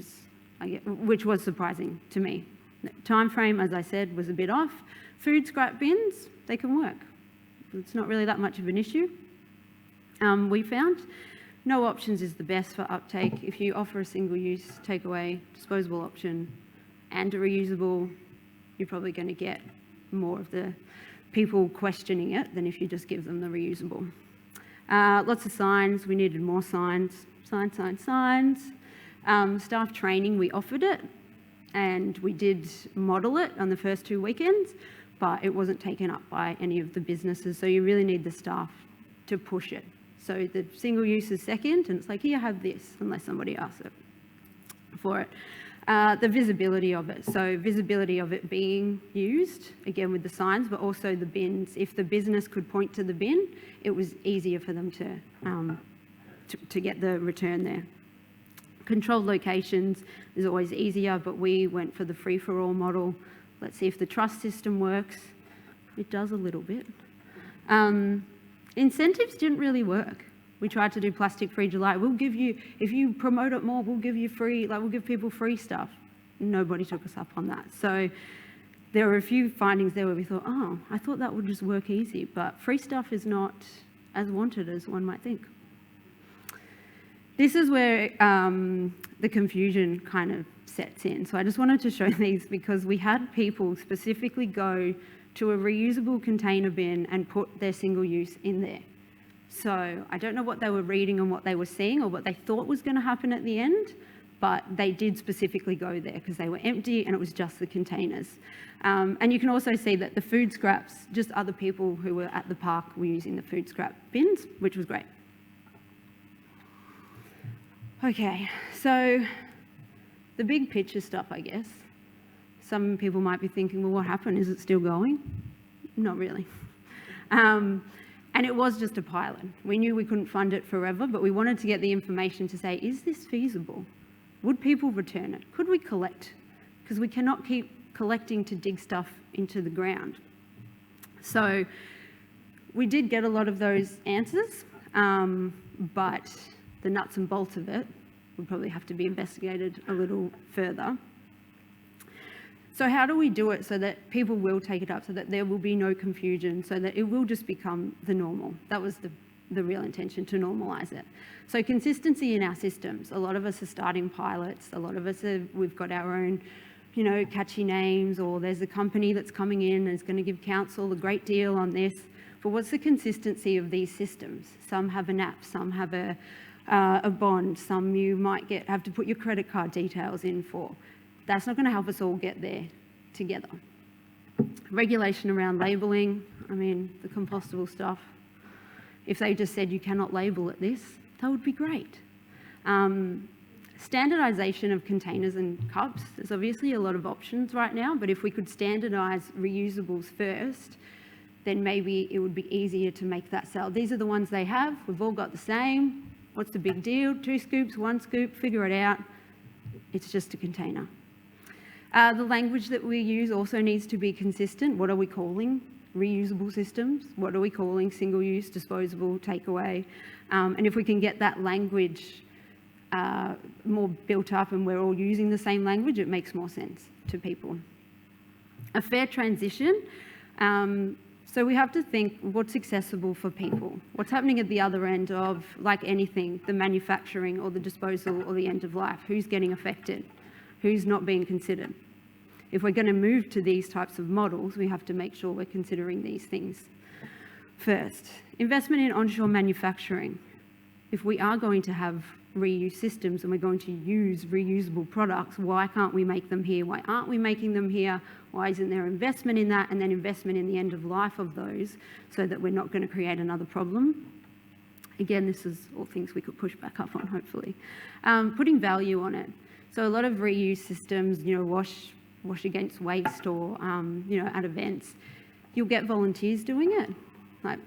was surprising to me. The time frame, as I said, was a bit off. Food scrap bins, they can work. It's not really that much of an issue. We found no options is the best for uptake. If you offer a single-use takeaway disposable option and a reusable, you're probably going to get more of the people questioning it than if you just give them the reusable. Lots of signs. We needed more signs. Signs. Staff training, we offered it, and we did model it on the first 2 weekends, but it wasn't taken up by any of the businesses. So you really need the staff to push it. So the single use is second, and it's like, here, have this, unless somebody asks it for it. The visibility of it. So visibility of it being used, again with the signs, but also the bins. If the business could point to the bin, it was easier for them to get the return there. Controlled locations is always easier, but we went for the free-for-all model. Let's see if the trust system works. It does a little bit. Incentives didn't really work. We tried to do plastic-free July. We'll give you, if you promote it more, we'll give you free, like we'll give people free stuff. Nobody took us up on that. So there were a few findings there where we thought, oh, I thought that would just work easy, but free stuff is not as wanted as one might think. This is where the confusion kind of sets in. So I just wanted to show these because we had people specifically go to a reusable container bin and put their single use in there. So I don't know what they were reading and what they were seeing or what they thought was going to happen at the end, but they did specifically go there because they were empty and it was just the containers. And you can also see that the food scraps, just other people who were at the park were using the food scrap bins, which was great. Okay, so the big picture stuff, I guess. Some people might be thinking, well, what happened? Is it still going? Not really. And it was just a pilot. We knew we couldn't fund it forever, but we wanted to get the information to say, is this feasible? Would people return it? Could we collect? Because we cannot keep collecting to dig stuff into the ground. So we did get a lot of those answers, but the nuts and bolts of it would probably have to be investigated a little further. So how do we do it so that people will take it up, so that there will be no confusion, so that it will just become the normal? That was the real intention, to normalise it. So consistency in our systems. A lot of us are starting pilots. A lot of us we've got our own, catchy names, or there's a company that's coming in and is going to give council a great deal on this. But what's the consistency of these systems? Some have an app, some have a bond, some you might have to put your credit card details in for. That's not going to help us all get there together. Regulation around labelling, the compostable stuff. If they just said you cannot label it this, that would be great. Standardisation of containers and cups. There's obviously a lot of options right now, but if we could standardise reusables first, then maybe it would be easier to make that sell. These are the ones they have. We've all got the same. What's the big deal? 2 scoops, 1 scoop, figure it out. It's just a container. The language that we use also needs to be consistent. What are we calling reusable systems? What are we calling single-use, disposable, takeaway? And if we can get that language more built up and we're all using the same language, it makes more sense to people. A fair transition. So we have to think what's accessible for people. What's happening at the other end of, like anything, the manufacturing or the disposal or the end of life? Who's getting affected? Who's not being considered? If we're going to move to these types of models, we have to make sure we're considering these things first. Investment in onshore manufacturing. If we are going to have reuse systems and we're going to use reusable products, why can't we make them here? Why aren't we making them here? Why isn't there investment in that, and then investment in the end of life of those, so that we're not going to create another problem? Again, this is all things we could push back up on, hopefully. Putting value on it. So a lot of reuse systems, wash against waste, or at events, you'll get volunteers doing it. Like,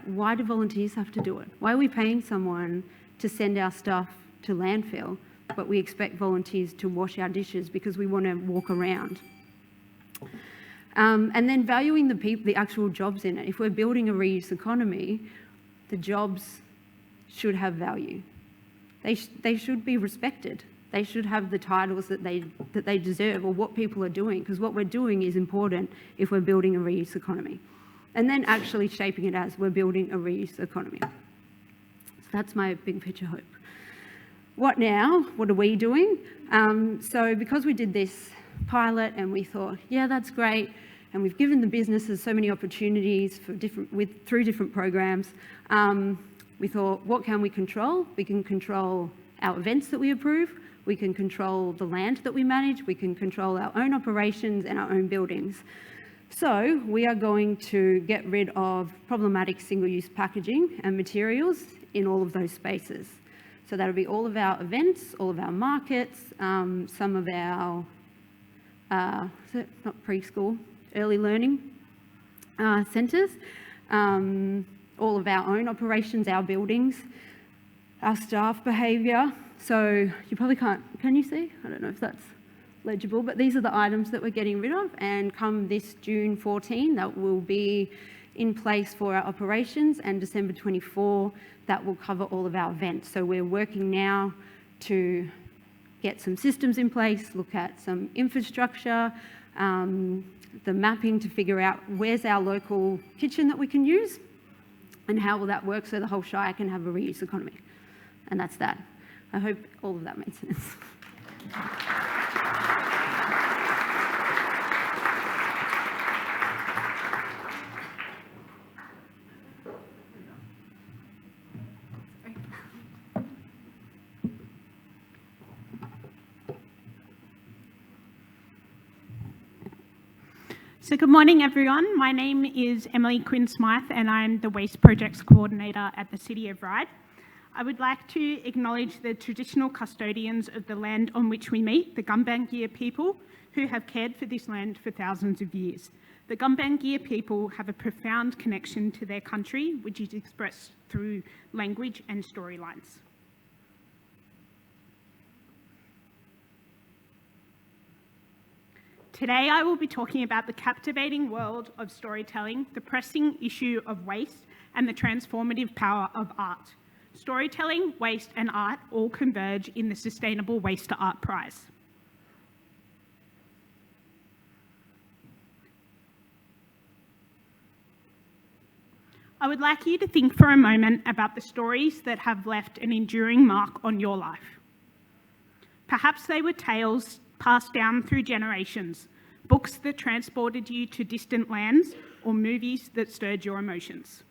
why do volunteers have to do it? Why are we paying someone to send our stuff to landfill, but we expect volunteers to wash our dishes because we want to walk around? And then valuing the actual jobs in it. If we're building a reuse economy, the jobs should have value. They should be respected. They should have the titles that they deserve, or what people are doing, because what we're doing is important if we're building a reuse economy. And then actually shaping it as we're building a reuse economy. So that's my big picture hope. What now? What are we doing? So because we did this pilot and we thought, yeah, that's great, and we've given the businesses so many opportunities through different programs, we thought, what can we control? We can control our events that we approve. We can control the land that we manage. We can control our own operations and our own buildings. So we are going to get rid of problematic single-use packaging and materials in all of those spaces. So that'll be all of our events, all of our markets, some of our, not preschool, early learning centres, all of our own operations, our buildings, our staff behaviour. So you probably can't, can you see? I don't know if that's legible, but these are the items that we're getting rid of, and come this June 14, that will be in place for our operations, and December 24, that will cover all of our events. So we're working now to get some systems in place, look at some infrastructure, the mapping to figure out where's our local kitchen that we can use and how will that work so the whole Shire can have a reuse economy. And that's that. I hope all of that made sense. So good morning, everyone. My name is Emily Quinn Smyth, and I'm the Waste Projects Coordinator at the City of Ryde. I would like to acknowledge the traditional custodians of the land on which we meet, the Gumbaynggirr people, who have cared for this land for thousands of years. The Gumbaynggirr people have a profound connection to their country, which is expressed through language and storylines. Today I will be talking about the captivating world of storytelling, the pressing issue of waste, and the transformative power of art. Storytelling, waste, and art all converge in the Sustainable Waste to Art Prize. I would like you to think for a moment about the stories that have left an enduring mark on your life. Perhaps they were tales passed down through generations, books that transported you to distant lands, or movies that stirred your emotions.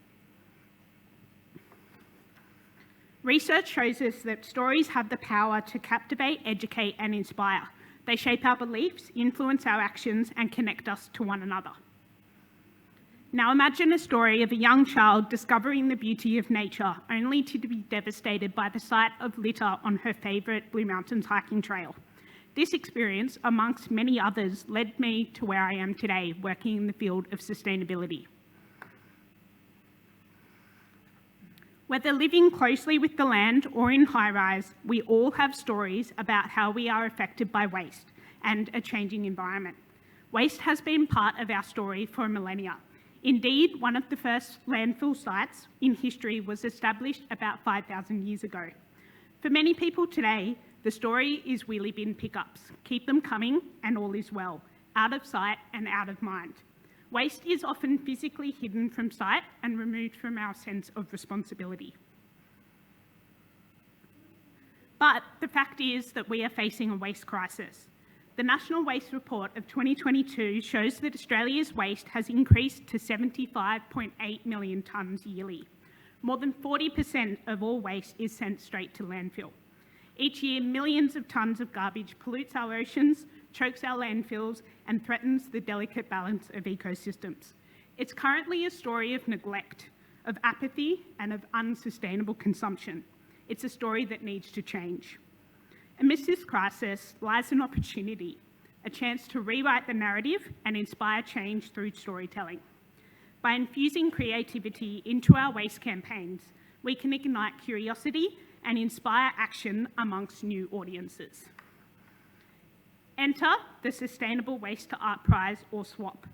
Research shows us that stories have the power to captivate, educate, and inspire. They shape our beliefs, influence our actions, and connect us to one another. Now imagine a story of a young child discovering the beauty of nature, only to be devastated by the sight of litter on her favourite Blue Mountains hiking trail. This experience, amongst many others, led me to where I am today, working in the field of sustainability. Whether living closely with the land or in high-rise, we all have stories about how we are affected by waste and a changing environment. Waste has been part of our story for millennia. Indeed, one of the first landfill sites in history was established about 5,000 years ago. For many people today, the story is wheelie bin pickups. Keep them coming and all is well, out of sight and out of mind. Waste is often physically hidden from sight and removed from our sense of responsibility. But the fact is that we are facing a waste crisis. The National Waste Report of 2022 shows that Australia's waste has increased to 75.8 million tonnes yearly. More than 40% of all waste is sent straight to landfill. Each year, millions of tonnes of garbage pollutes our oceans, chokes our landfills, and threatens the delicate balance of ecosystems. It's currently a story of neglect, of apathy, and of unsustainable consumption. It's a story that needs to change. Amidst this crisis lies an opportunity, a chance to rewrite the narrative and inspire change through storytelling. By infusing creativity into our waste campaigns, we can ignite curiosity and inspire action amongst new audiences. Enter the Sustainable Waste to Art Prize, or SWAP.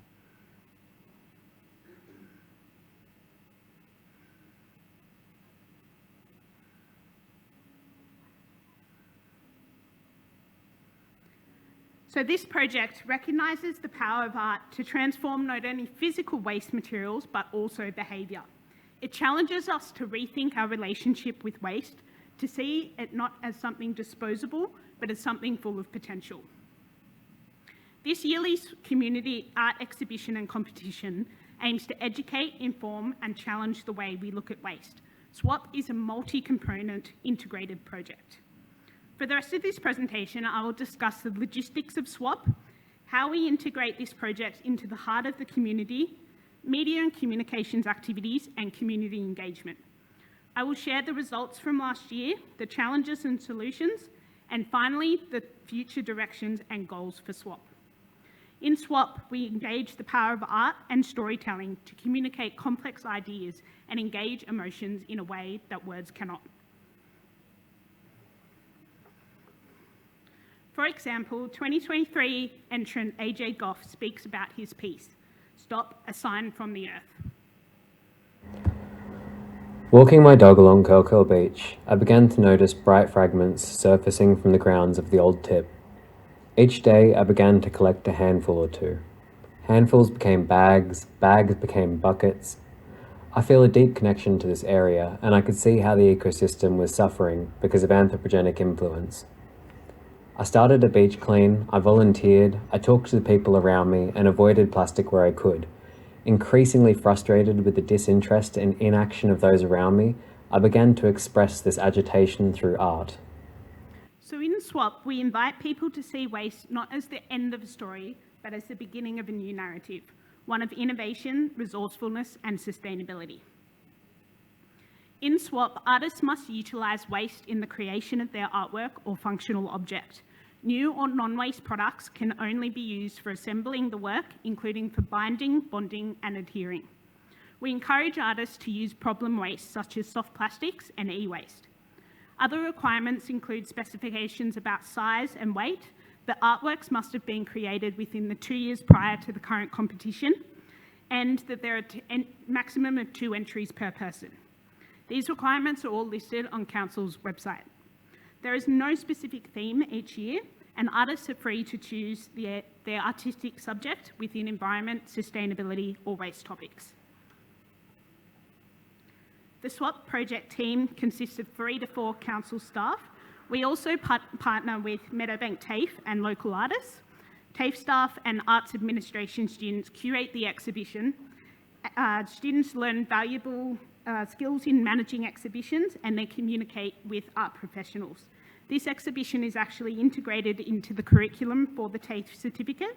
So this project recognises the power of art to transform not only physical waste materials, but also behaviour. It challenges us to rethink our relationship with waste, to see it not as something disposable, but as something full of potential. This yearly community art exhibition and competition aims to educate, inform, and challenge the way we look at waste. SWAP is a multi-component integrated project. For the rest of this presentation, I will discuss the logistics of SWAP, how we integrate this project into the heart of the community, media and communications activities, and community engagement. I will share the results from last year, the challenges and solutions, and finally, the future directions and goals for SWAP. In SWAP, we engage the power of art and storytelling to communicate complex ideas and engage emotions in a way that words cannot. For example, 2023 entrant AJ Goff speaks about his piece, Stop, a Sign from the Earth. Walking my dog along Curl Beach, I began to notice bright fragments surfacing from the grounds of the old tip. Each day I began to collect a handful or two. Handfuls became bags, bags became buckets. I feel a deep connection to this area, and I could see how the ecosystem was suffering because of anthropogenic influence. I started a beach clean, I volunteered, I talked to the people around me and avoided plastic where I could. Increasingly frustrated with the disinterest and inaction of those around me, I began to express this agitation through art. So in SWAP, we invite people to see waste not as the end of a story, but as the beginning of a new narrative, one of innovation, resourcefulness, and sustainability. In SWAP, artists must utilise waste in the creation of their artwork or functional object. New or non-waste products can only be used for assembling the work, including for binding, bonding, and adhering. We encourage artists to use problem waste such as soft plastics and e-waste. Other requirements include specifications about size and weight, that artworks must have been created within the 2 years prior to the current competition, and that there are a maximum of 2 entries per person. These requirements are all listed on Council's website. There is no specific theme each year, and artists are free to choose their artistic subject within environment, sustainability, or waste topics. The SWAP project team consists of 3 to 4 council staff. We also partner with Meadowbank TAFE and local artists. TAFE staff and arts administration students curate the exhibition. Students learn valuable skills in managing exhibitions, and they communicate with art professionals. This exhibition is actually integrated into the curriculum for the TAFE certificate,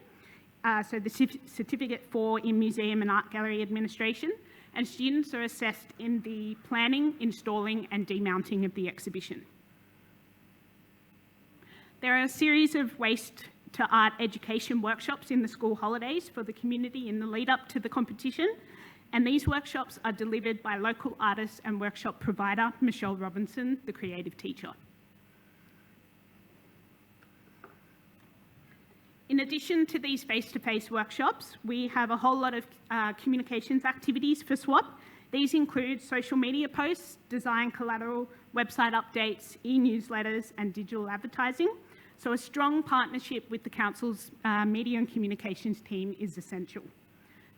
so the certificate for in museum and art gallery administration, and students are assessed in the planning, installing and demounting of the exhibition. There are a series of waste to art education workshops in the school holidays for the community in the lead up to the competition, and these workshops are delivered by local artists and workshop provider Michelle Robinson, the creative teacher. In addition to these face-to-face workshops, we have a whole lot of communications activities for SWAP. These include social media posts, design collateral, website updates, e-newsletters and digital advertising. So a strong partnership with the Council's media and communications team is essential.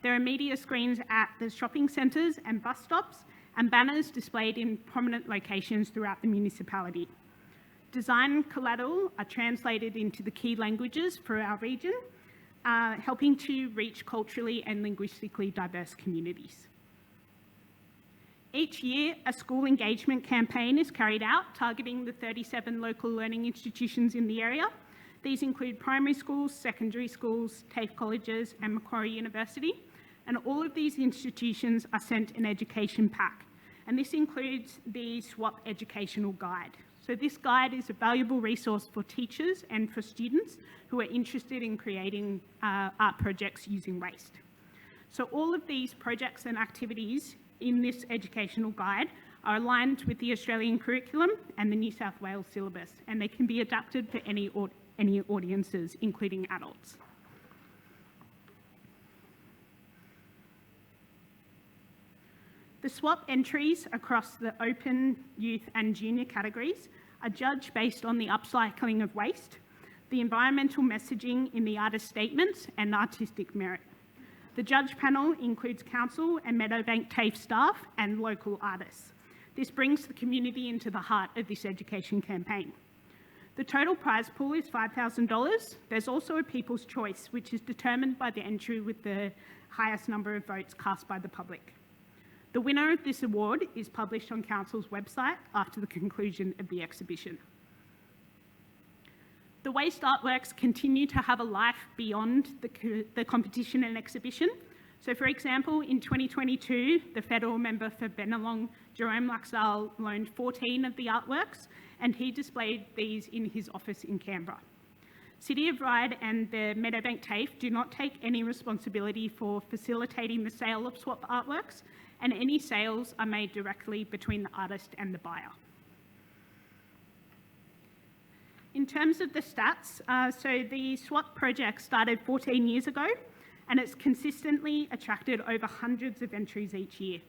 There are media screens at the shopping centres and bus stops, and banners displayed in prominent locations throughout the municipality. Design collateral are translated into the key languages for our region, helping to reach culturally and linguistically diverse communities. Each year, a school engagement campaign is carried out, targeting the 37 local learning institutions in the area. These include primary schools, secondary schools, TAFE colleges, and Macquarie University. And all of these institutions are sent an education pack. And this includes the SWAP Educational Guide. So this guide is a valuable resource for teachers and for students who are interested in creating art projects using waste. So all of these projects and activities in this educational guide are aligned with the Australian curriculum and the New South Wales syllabus, and they can be adapted for any audiences, including adults. The SWAP entries across the open, youth and junior categories are judged based on the upcycling of waste, the environmental messaging in the artist statements and artistic merit. The judge panel includes council and Meadowbank TAFE staff and local artists. This brings the community into the heart of this education campaign. The total prize pool is $5,000. There's also a people's choice, which is determined by the entry with the highest number of votes cast by the public. The winner of this award is published on Council's website after the conclusion of the exhibition. The The waste artworks continue to have a life beyond the competition and exhibition. So for example, in 2022, the federal member for Bennelong, Jerome Laxale, loaned 14 of the artworks, and he displayed these in his office in Canberra. City of Ryde and the Meadowbank TAFE do not take any responsibility for facilitating the sale of swap artworks, and any sales are made directly between the artist and the buyer. In terms of the stats, so the swap project started 14 years ago, and it's consistently attracted over hundreds of entries each year.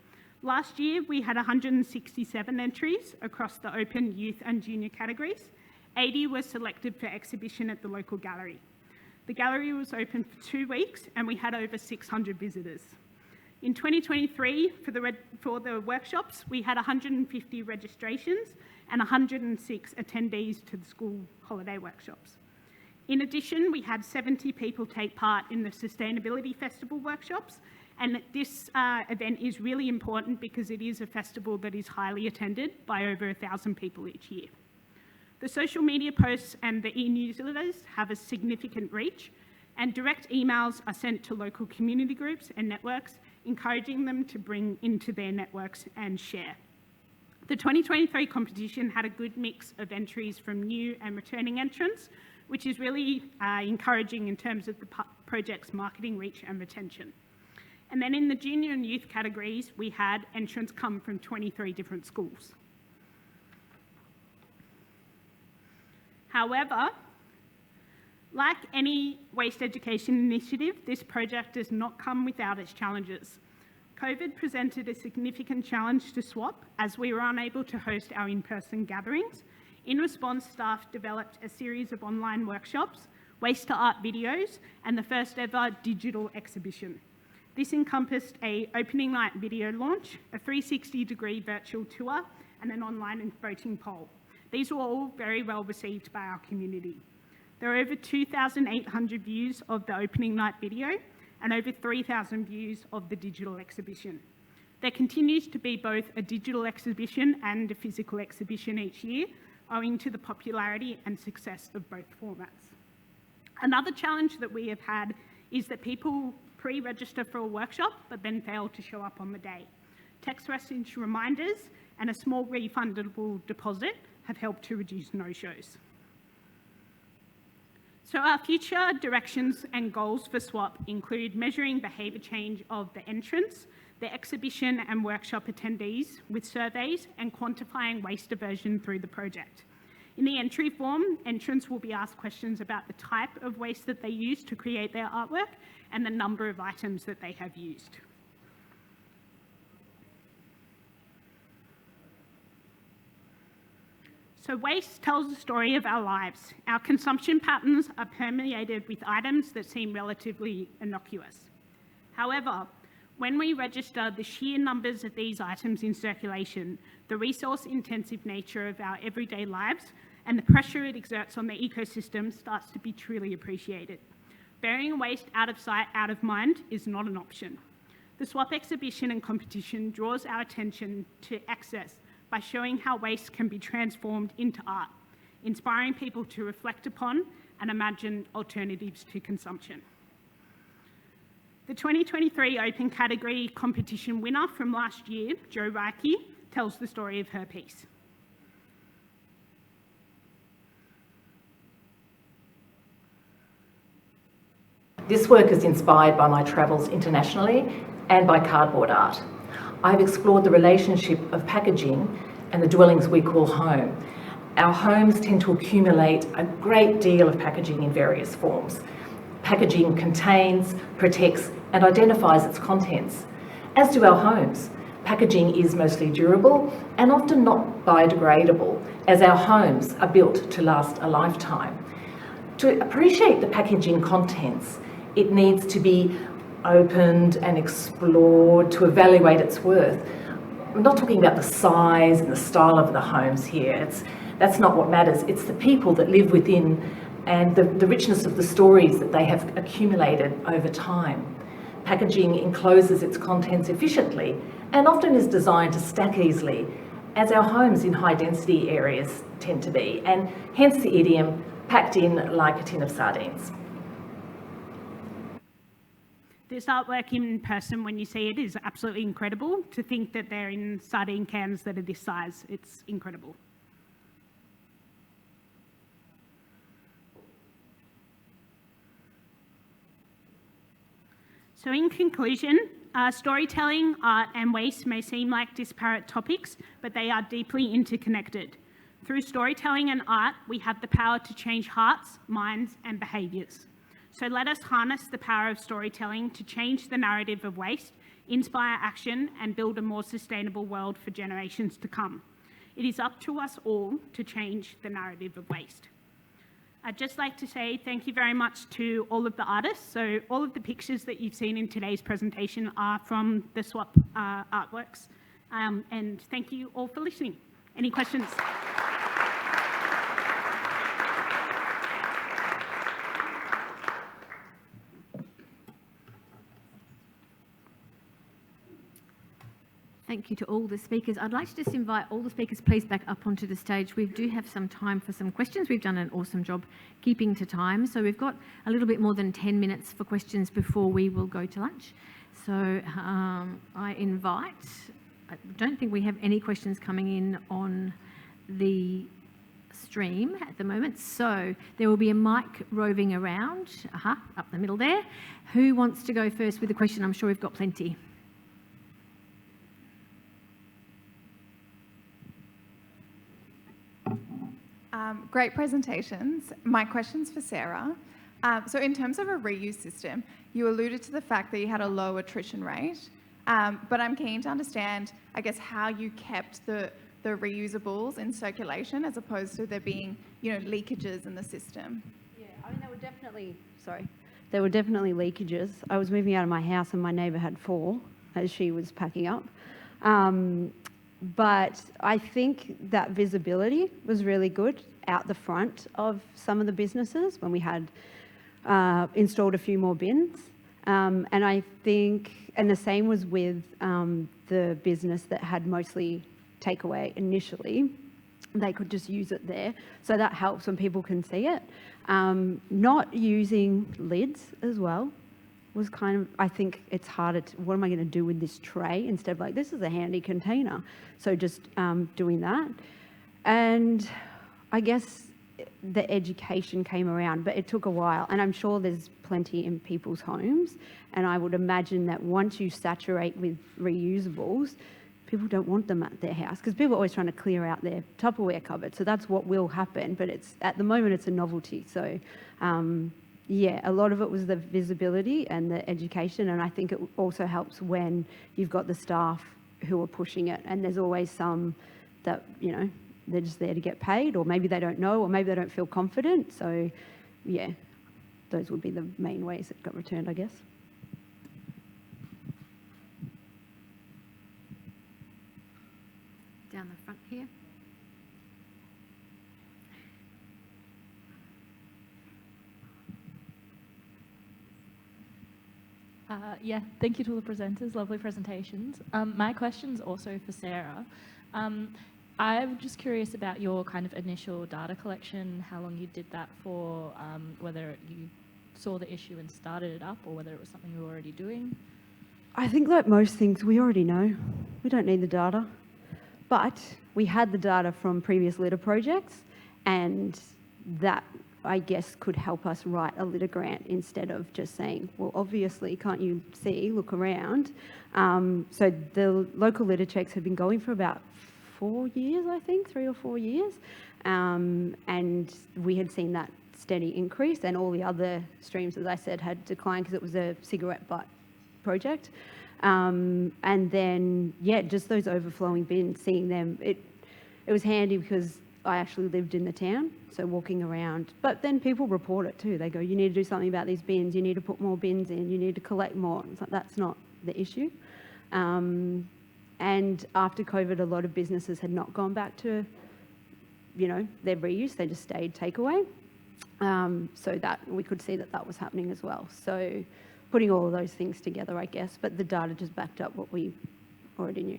Last year, we had 167 entries across the open, youth and junior categories. 80 were selected for exhibition at the local gallery. The gallery was open for 2 weeks, and we had over 600 visitors. In 2023, for the workshops, we had 150 registrations and 106 attendees to the school holiday workshops. In addition, we had 70 people take part in the Sustainability Festival workshops, and this event is really important because it is a festival that is highly attended by over 1,000 people each year. The social media posts and the e-newsletters have a significant reach, and direct emails are sent to local community groups and networks, encouraging them to bring into their networks and share. The 2023 competition had a good mix of entries from new and returning entrants, which is really encouraging in terms of the project's marketing reach and retention. And then in the junior and youth categories, we had entrants come from 23 different schools. However, like any waste education initiative, this project does not come without its challenges. COVID presented a significant challenge to SWAP as we were unable to host our in-person gatherings. In response, staff developed a series of online workshops, waste to art videos, and the first ever digital exhibition. This encompassed an opening night video launch, a 360-degree virtual tour, and an online voting poll. These were all very well received by our community. There are over 2,800 views of the opening night video and over 3,000 views of the digital exhibition. There continues to be both a digital exhibition and a physical exhibition each year, owing to the popularity and success of both formats. Another challenge that we have had is that people pre-register for a workshop but then fail to show up on the day. Text message reminders and a small refundable deposit have helped to reduce no-shows. So our future directions and goals for SWAP include measuring behaviour change of the entrants, the exhibition and workshop attendees with surveys, and quantifying waste diversion through the project. In the entry form, entrants will be asked questions about the type of waste that they use to create their artwork and the number of items that they have used. So waste tells the story of our lives. Our consumption patterns are permeated with items that seem relatively innocuous. However, when we register the sheer numbers of these items in circulation, the resource-intensive nature of our everyday lives, and the pressure it exerts on the ecosystem starts to be truly appreciated. Burying waste out of sight, out of mind is not an option. The SWAP exhibition and competition draws our attention to access by showing how waste can be transformed into art, inspiring people to reflect upon and imagine alternatives to consumption. The 2023 Open Category competition winner from last year, Jo Reike, tells the story of her piece. This work is inspired by my travels internationally and by cardboard art. I've explored the relationship of packaging and the dwellings we call home. Our homes tend to accumulate a great deal of packaging in various forms. Packaging contains, protects, and identifies its contents, as do our homes. Packaging is mostly durable and often not biodegradable, as our homes are built to last a lifetime. To appreciate the packaging contents, it needs to be opened and explored to evaluate its worth. I'm not talking about the size and the style of the homes here. That's not what matters. It's the people that live within and the richness of the stories that they have accumulated over time. Packaging encloses its contents efficiently and often is designed to stack easily, as our homes in high density areas tend to be, and hence the idiom, packed in like a tin of sardines. This artwork in person, when you see it, is absolutely incredible. To think that they're in sardine cans that are this size, it's incredible. So in conclusion, storytelling, art and waste may seem like disparate topics, but they are deeply interconnected. Through storytelling and art, we have the power to change hearts, minds and behaviours. So let us harness the power of storytelling to change the narrative of waste, inspire action and build a more sustainable world for generations to come. It is up to us all to change the narrative of waste. I'd just like to say thank you very much to all of the artists. So all of the pictures that you've seen in today's presentation are from the SWAP artworks. And thank you all for listening. Any questions? Thank you to all the speakers. I'd like to just invite all the speakers please back up onto the stage. We do have some time for some questions. We've done an awesome job keeping to time. So we've got a little bit more than 10 minutes for questions before we will go to lunch. So I don't think we have any questions coming in on the stream at the moment. So there will be a mic roving around, up the middle there. Who wants to go first with a question? I'm sure we've got plenty. Great presentations. My question's for Sarah. So in terms of a reuse system, you alluded to the fact that you had a low attrition rate, but I'm keen to understand, I guess, how you kept the reusables in circulation as opposed to there being, leakages in the system. Yeah, I mean, there were definitely leakages. I was moving out of my house and my neighbour had 4 as she was packing up. But I think that visibility was really good out the front of some of the businesses when we had installed a few more bins. And I think, and the same was with the business that had mostly takeaway initially. They could just use it there. So that helps when people can see it. Not using lids as well was kind of, I think it's harder to, what am I going to do with this tray instead of like, this is a handy container. So just doing that. And I guess the education came around, but it took a while. And I'm sure there's plenty in people's homes. And I would imagine that once you saturate with reusables, people don't want them at their house because people are always trying to clear out their Tupperware cupboard. So that's what will happen. But it's at the moment, it's a novelty. So yeah, a lot of it was the visibility and the education. And I think it also helps when you've got the staff who are pushing it. And there's always some that, they're just there to get paid, or maybe they don't know, or maybe they don't feel confident. So yeah, those would be the main ways it got returned, I guess. Down the front here. Yeah, thank you to all the presenters, lovely presentations. My question's also for Sarah. I'm just curious about your kind of initial data collection, how long you did that for, whether you saw the issue and started it up or whether it was something you were already doing. I think like most things, we already know. We don't need the data. But we had the data from previous litter projects, and that, I guess, could help us write a litter grant instead of just saying, well, obviously, can't you see, look around. So the local litter checks have been going for about 4 years, I think, 3 or 4 years. And we had seen that steady increase, and all the other streams, as I said, had declined because it was a cigarette butt project. And then, yeah, just those overflowing bins, seeing them, it was handy because I actually lived in the town, so walking around. But then people report it too. They go, you need to do something about these bins, you need to put more bins in, you need to collect more. It's like, that's not the issue. And after COVID, a lot of businesses had not gone back to, their reuse, they just stayed takeaway. So that we could see that was happening as well. So putting all of those things together, I guess, but the data just backed up what we already knew.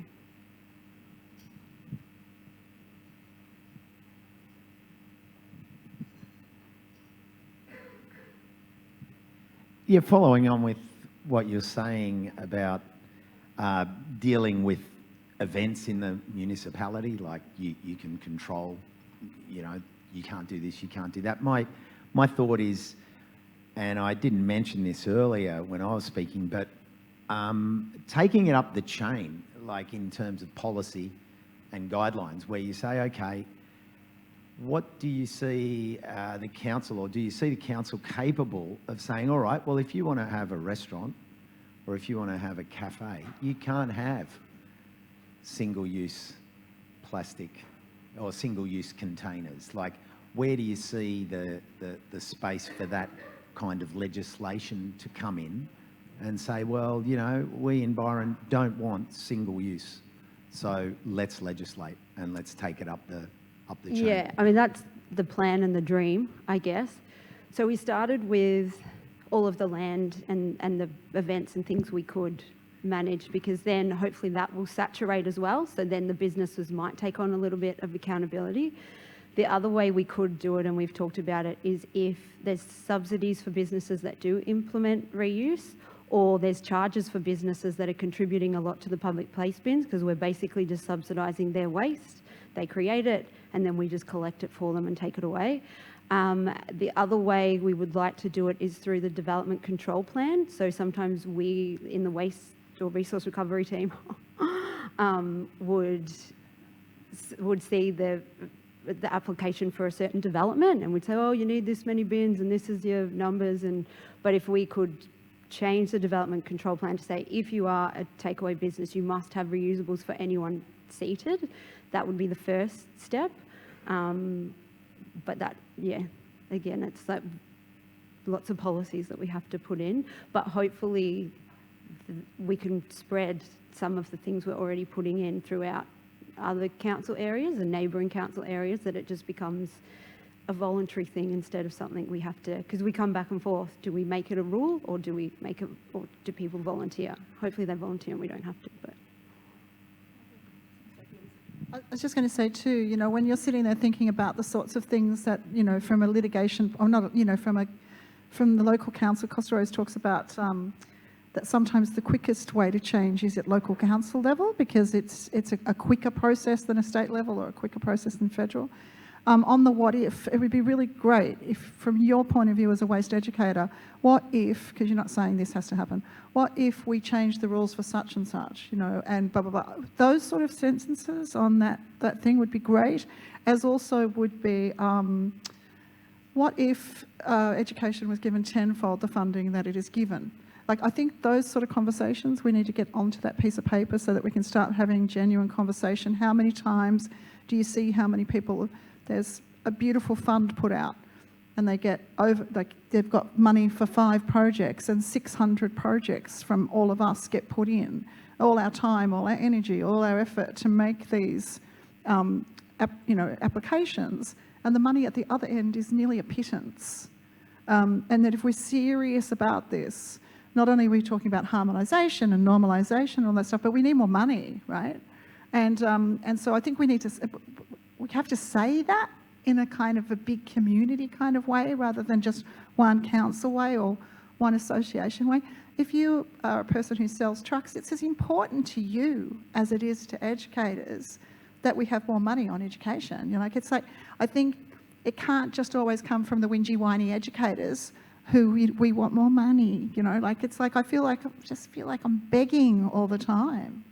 Yeah, following on with what you're saying about dealing with events in the municipality, like you can control, you can't do this, you can't do that. My thought is, and I didn't mention this earlier when I was speaking, but taking it up the chain, like in terms of policy and guidelines, where you say, okay, what do you see the council, or do you see the council capable of saying, all right, well, if you want to have a restaurant or if you want to have a cafe, you can't have single-use plastic or single-use containers. Like, where do you see the space for that kind of legislation to come in and say, well, we in Byron don't want single-use, so let's legislate and let's take it up the chain. Yeah, I mean, that's the plan and the dream, I guess. So we started with all of the land and the events and things we could manage, because then hopefully that will saturate as well. So then the businesses might take on a little bit of accountability. The other way we could do it, and we've talked about it, is if there's subsidies for businesses that do implement reuse, or there's charges for businesses that are contributing a lot to the public place bins, because we're basically just subsidising their waste. They create it and then we just collect it for them and take it away. The other way we would like to do it is through the development control plan. So sometimes we in the waste or resource recovery team would see the application for a certain development, and we'd say, oh, you need this many bins and this is your numbers. But if we could change the development control plan to say, if you are a takeaway business, you must have reusables for anyone seated, that would be the first step. But that, yeah, again, it's like lots of policies that we have to put in, but hopefully we can spread some of the things we're already putting in throughout other council areas and neighbouring council areas, that it just becomes a voluntary thing instead of something we have to, because we come back and forth. Do we make it a rule, or do we make it, or do people volunteer? Hopefully they volunteer and we don't have to, but. I was just going to say too, when you're sitting there thinking about the sorts of things that, from a litigation, or not, from the local council, Costa always talks about that sometimes the quickest way to change is at local council level, because it's a quicker process than a state level, or a quicker process than federal. On the what if, it would be really great if, from your point of view as a waste educator, what if, because you're not saying this has to happen, what if we change the rules for such and such, and blah, blah, blah. Those sort of sentences on that thing would be great, as also would be, what if education was given tenfold the funding that it is given? Like, I think those sort of conversations, we need to get onto that piece of paper so that we can start having genuine conversation. How many times do you see how many people... There's a beautiful fund put out and they get over, like they've got money for 5 projects, and 600 projects from all of us get put in. All our time, all our energy, all our effort to make these, applications. And the money at the other end is nearly a pittance. And that if we're serious about this, not only are we talking about harmonisation and normalisation and all that stuff, but we need more money, right? And so I think we have to say that in a kind of a big community kind of way, rather than just one council way or one association way. If you are a person who sells trucks, it's as important to you as it is to educators that we have more money on education. It's like, I think it can't just always come from the whingy, whiny educators who we want more money. It's like, I just feel like I'm begging all the time.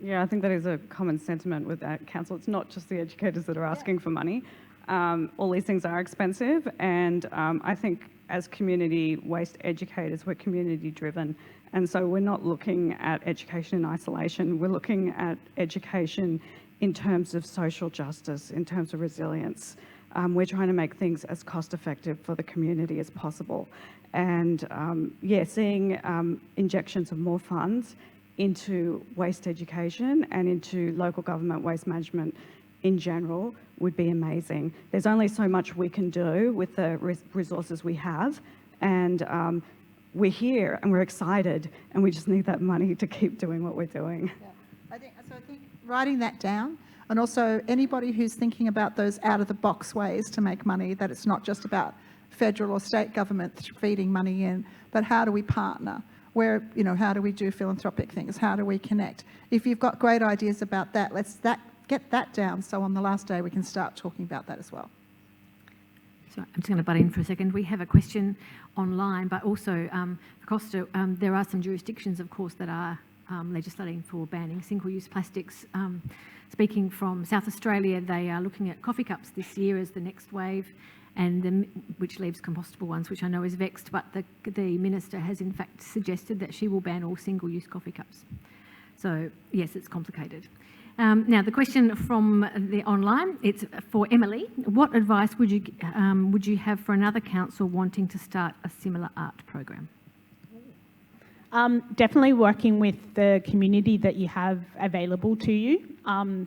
Yeah, I think that is a common sentiment with that council. It's not just the educators that are asking for money. All these things are expensive, and I think as community waste educators, we're community driven, and so we're not looking at education in isolation. We're looking at education in terms of social justice, in terms of resilience. We're trying to make things as cost effective for the community as possible. And seeing injections of more funds into waste education and into local government waste management in general would be amazing. There's only so much we can do with the resources we have, and we're here and we're excited, and we just need that money to keep doing what we're doing. Yeah. I think writing that down, and also anybody who's thinking about those out-of-the-box ways to make money, that it's not just about federal or state government feeding money in, but how do we partner? Where, how do we do philanthropic things? How do we connect? If you've got great ideas about that, get that down, so on the last day we can start talking about that as well. So I'm just going to butt in for a second. We have a question online, but also, Costa, there are some jurisdictions, of course, that are legislating for banning single-use plastics. Speaking from South Australia, they are looking at coffee cups this year as the next wave, and which leaves compostable ones, which I know is vexed, but the Minister has in fact suggested that she will ban all single-use coffee cups. So yes, it's complicated. Now the question from the online, it's for Emily. What advice would you have for another council wanting to start a similar art program? Definitely working with the community that you have available to you.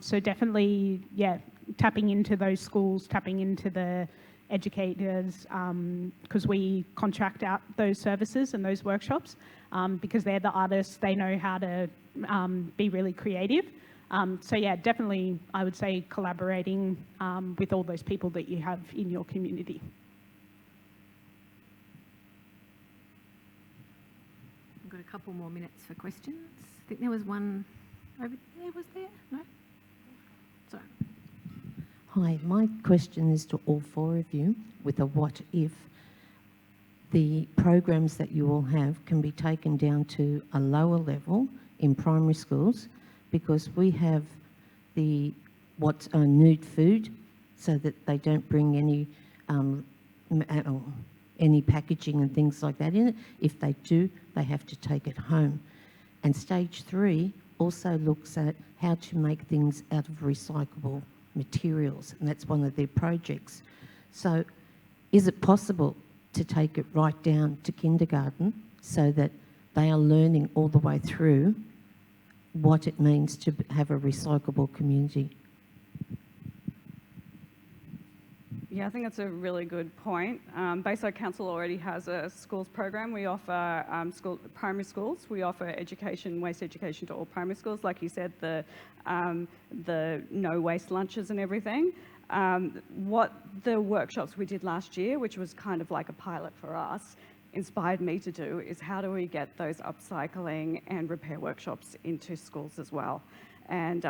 So definitely, tapping into those schools, tapping into the educators, because we contract out those services and those workshops, because they're the artists, they know how to be really creative. So definitely I would say collaborating with all those people that you have in your community. We've got a couple more minutes for questions. I think there was one over there, was there? No? Sorry. Hi, my question is to all four of you with a what if. The programs that you all have can be taken down to a lower level in primary schools, because we have what's nude food, so that they don't bring any packaging and things like that in it. If they do, they have to take it home. And stage 3 also looks at how to make things out of recyclable materials, and that's one of their projects. So is it possible to take it right down to kindergarten so that they are learning all the way through what it means to have a recyclable community? Yeah, I think that's a really good point. Bayside Council already has a schools program. We offer primary schools. We offer education, waste education to all primary schools. Like you said, the no waste lunches and everything. What the workshops we did last year, which was kind of like a pilot for us, inspired me to do is how do we get those upcycling and repair workshops into schools as well. And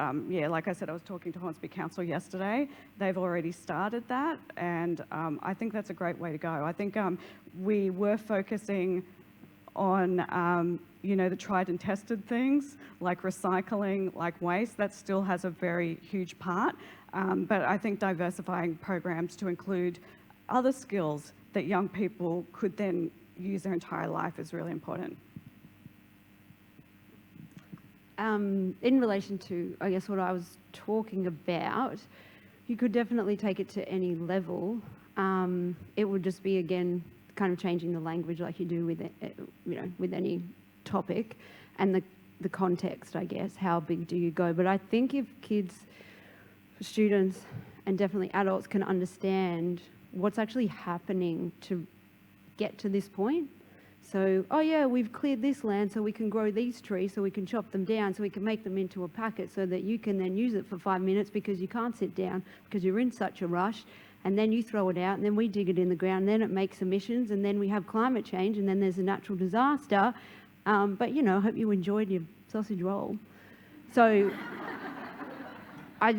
like I said, I was talking to Hornsby Council yesterday. They've already started that, and I think that's a great way to go. I think we were focusing on, the tried and tested things like recycling, like waste. That still has a very huge part, but I think diversifying programs to include other skills that young people could then use their entire life is really important. In relation to, I guess, what I was talking about, you could definitely take it to any level. It would just be, again, kind of changing the language like you do with, with any topic, and the context, I guess. How big do you go? But I think if kids, students, and definitely adults can understand what's actually happening to get to this point. So, oh yeah, we've cleared this land so we can grow these trees, so we can chop them down, so we can make them into a packet so that you can then use it for 5 minutes because you can't sit down because you're in such a rush, and then you throw it out, and then we dig it in the ground, and then it makes emissions, and then we have climate change, and then there's a natural disaster. But, I hope you enjoyed your sausage roll. So I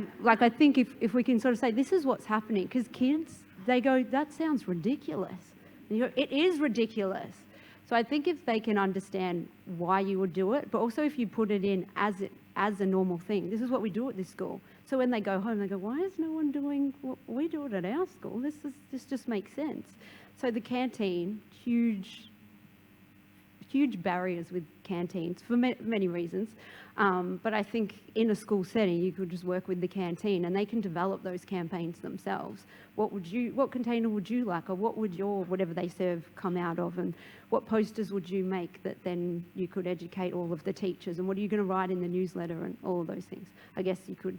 think if we can sort of say, this is what's happening, because kids, they go, that sounds ridiculous. And you go, it is ridiculous. So I think if they can understand why you would do it, but also if you put it in as a normal thing, this is what we do at this school. So when they go home, they go, why is no one doing what we do it at our school? This just makes sense. So the canteen, huge barriers with canteens for many reasons. But I think in a school setting, you could just work with the canteen and they can develop those campaigns themselves. What container would you like, or what would your, whatever they serve, come out of? And what posters would you make that then you could educate all of the teachers? And what are you going to write in the newsletter and all of those things? I guess you could,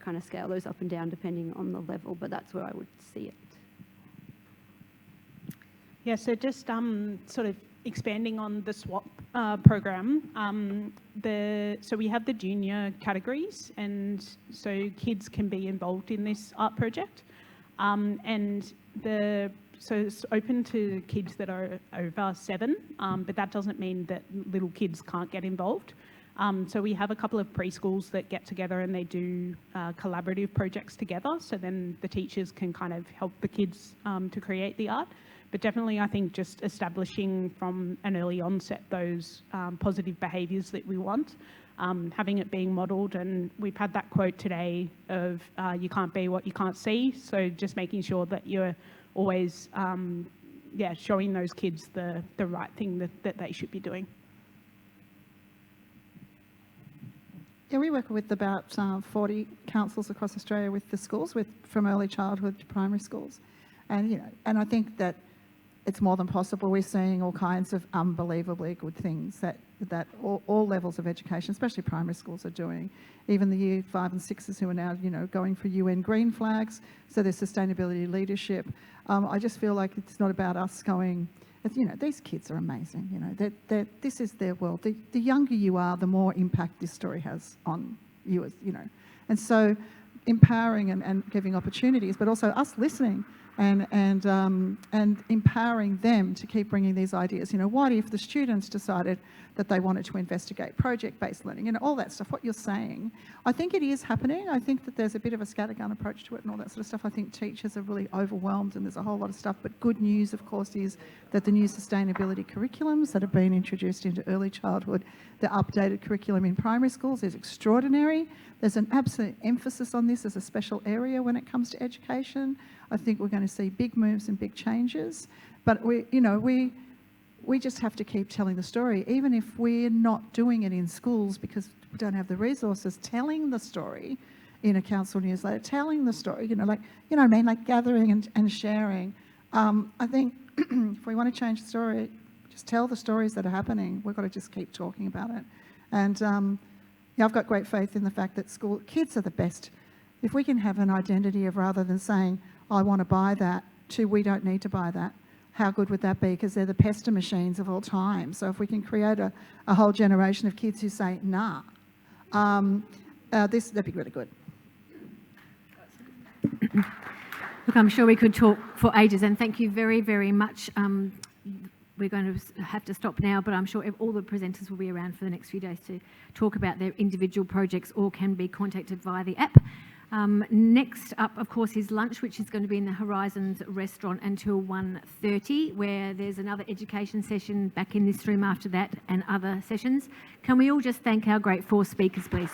kind of scale those up and down depending on the level, but that's where I would see it. Yeah, so just sort of expanding on the SWAP program, so we have the junior categories, and so kids can be involved in this art project. And the So it's open to kids that are over 7, but that doesn't mean that little kids can't get involved. So we have a couple of preschools that get together and they do collaborative projects together. So then the teachers can kind of help the kids to create the art. But definitely, I think just establishing from an early onset those positive behaviours that we want, having it being modelled. And we've had that quote today of you can't be what you can't see. So just making sure that you're always showing those kids the right thing that they should be doing. Yeah, we work with about 40 councils across Australia with the schools, from early childhood to primary schools, and and I think that it's more than possible. We're seeing all kinds of unbelievably good things that all levels of education, especially primary schools, are doing. Even the year 5 and 6s who are now going for UN green flags, so there's sustainability leadership. I just feel like it's not about us going. These kids are amazing. This is their world. The younger you are, the more impact this story has on you. And so empowering and giving opportunities, but also us listening and empowering them to keep bringing these ideas. What if the students decided that they wanted to investigate project-based learning, all that stuff, what you're saying. I think it is happening. I think that there's a bit of a scattergun approach to it and all that sort of stuff. I think teachers are really overwhelmed and there's a whole lot of stuff. But good news, of course, is that the new sustainability curriculums that have been introduced into early childhood, the updated curriculum in primary schools is extraordinary. There's an absolute emphasis on this as a special area when it comes to education. I think we're going to see big moves and big changes. But we just have to keep telling the story, even if we're not doing it in schools because we don't have the resources. Telling the story in a council newsletter, telling the story, like gathering and sharing. I think if we want to change the story, just tell the stories that are happening. We've got to just keep talking about it. And I've got great faith in the fact that school kids are the best. If we can have an identity of, rather than saying, I want to buy that, to we don't need to buy that, how good would that be? Because they're the pester machines of all time. So if we can create a whole generation of kids who say, nah, that'd be really good. Look, I'm sure we could talk for ages, and thank you very, very much. We're going to have to stop now, but I'm sure all the presenters will be around for the next few days to talk about their individual projects, or can be contacted via the app. Next up, of course, is lunch, which is going to be in the Horizons restaurant until 1:30, where there's another education session back in this room after that, and other sessions. Can we all just thank our great 4 speakers, please?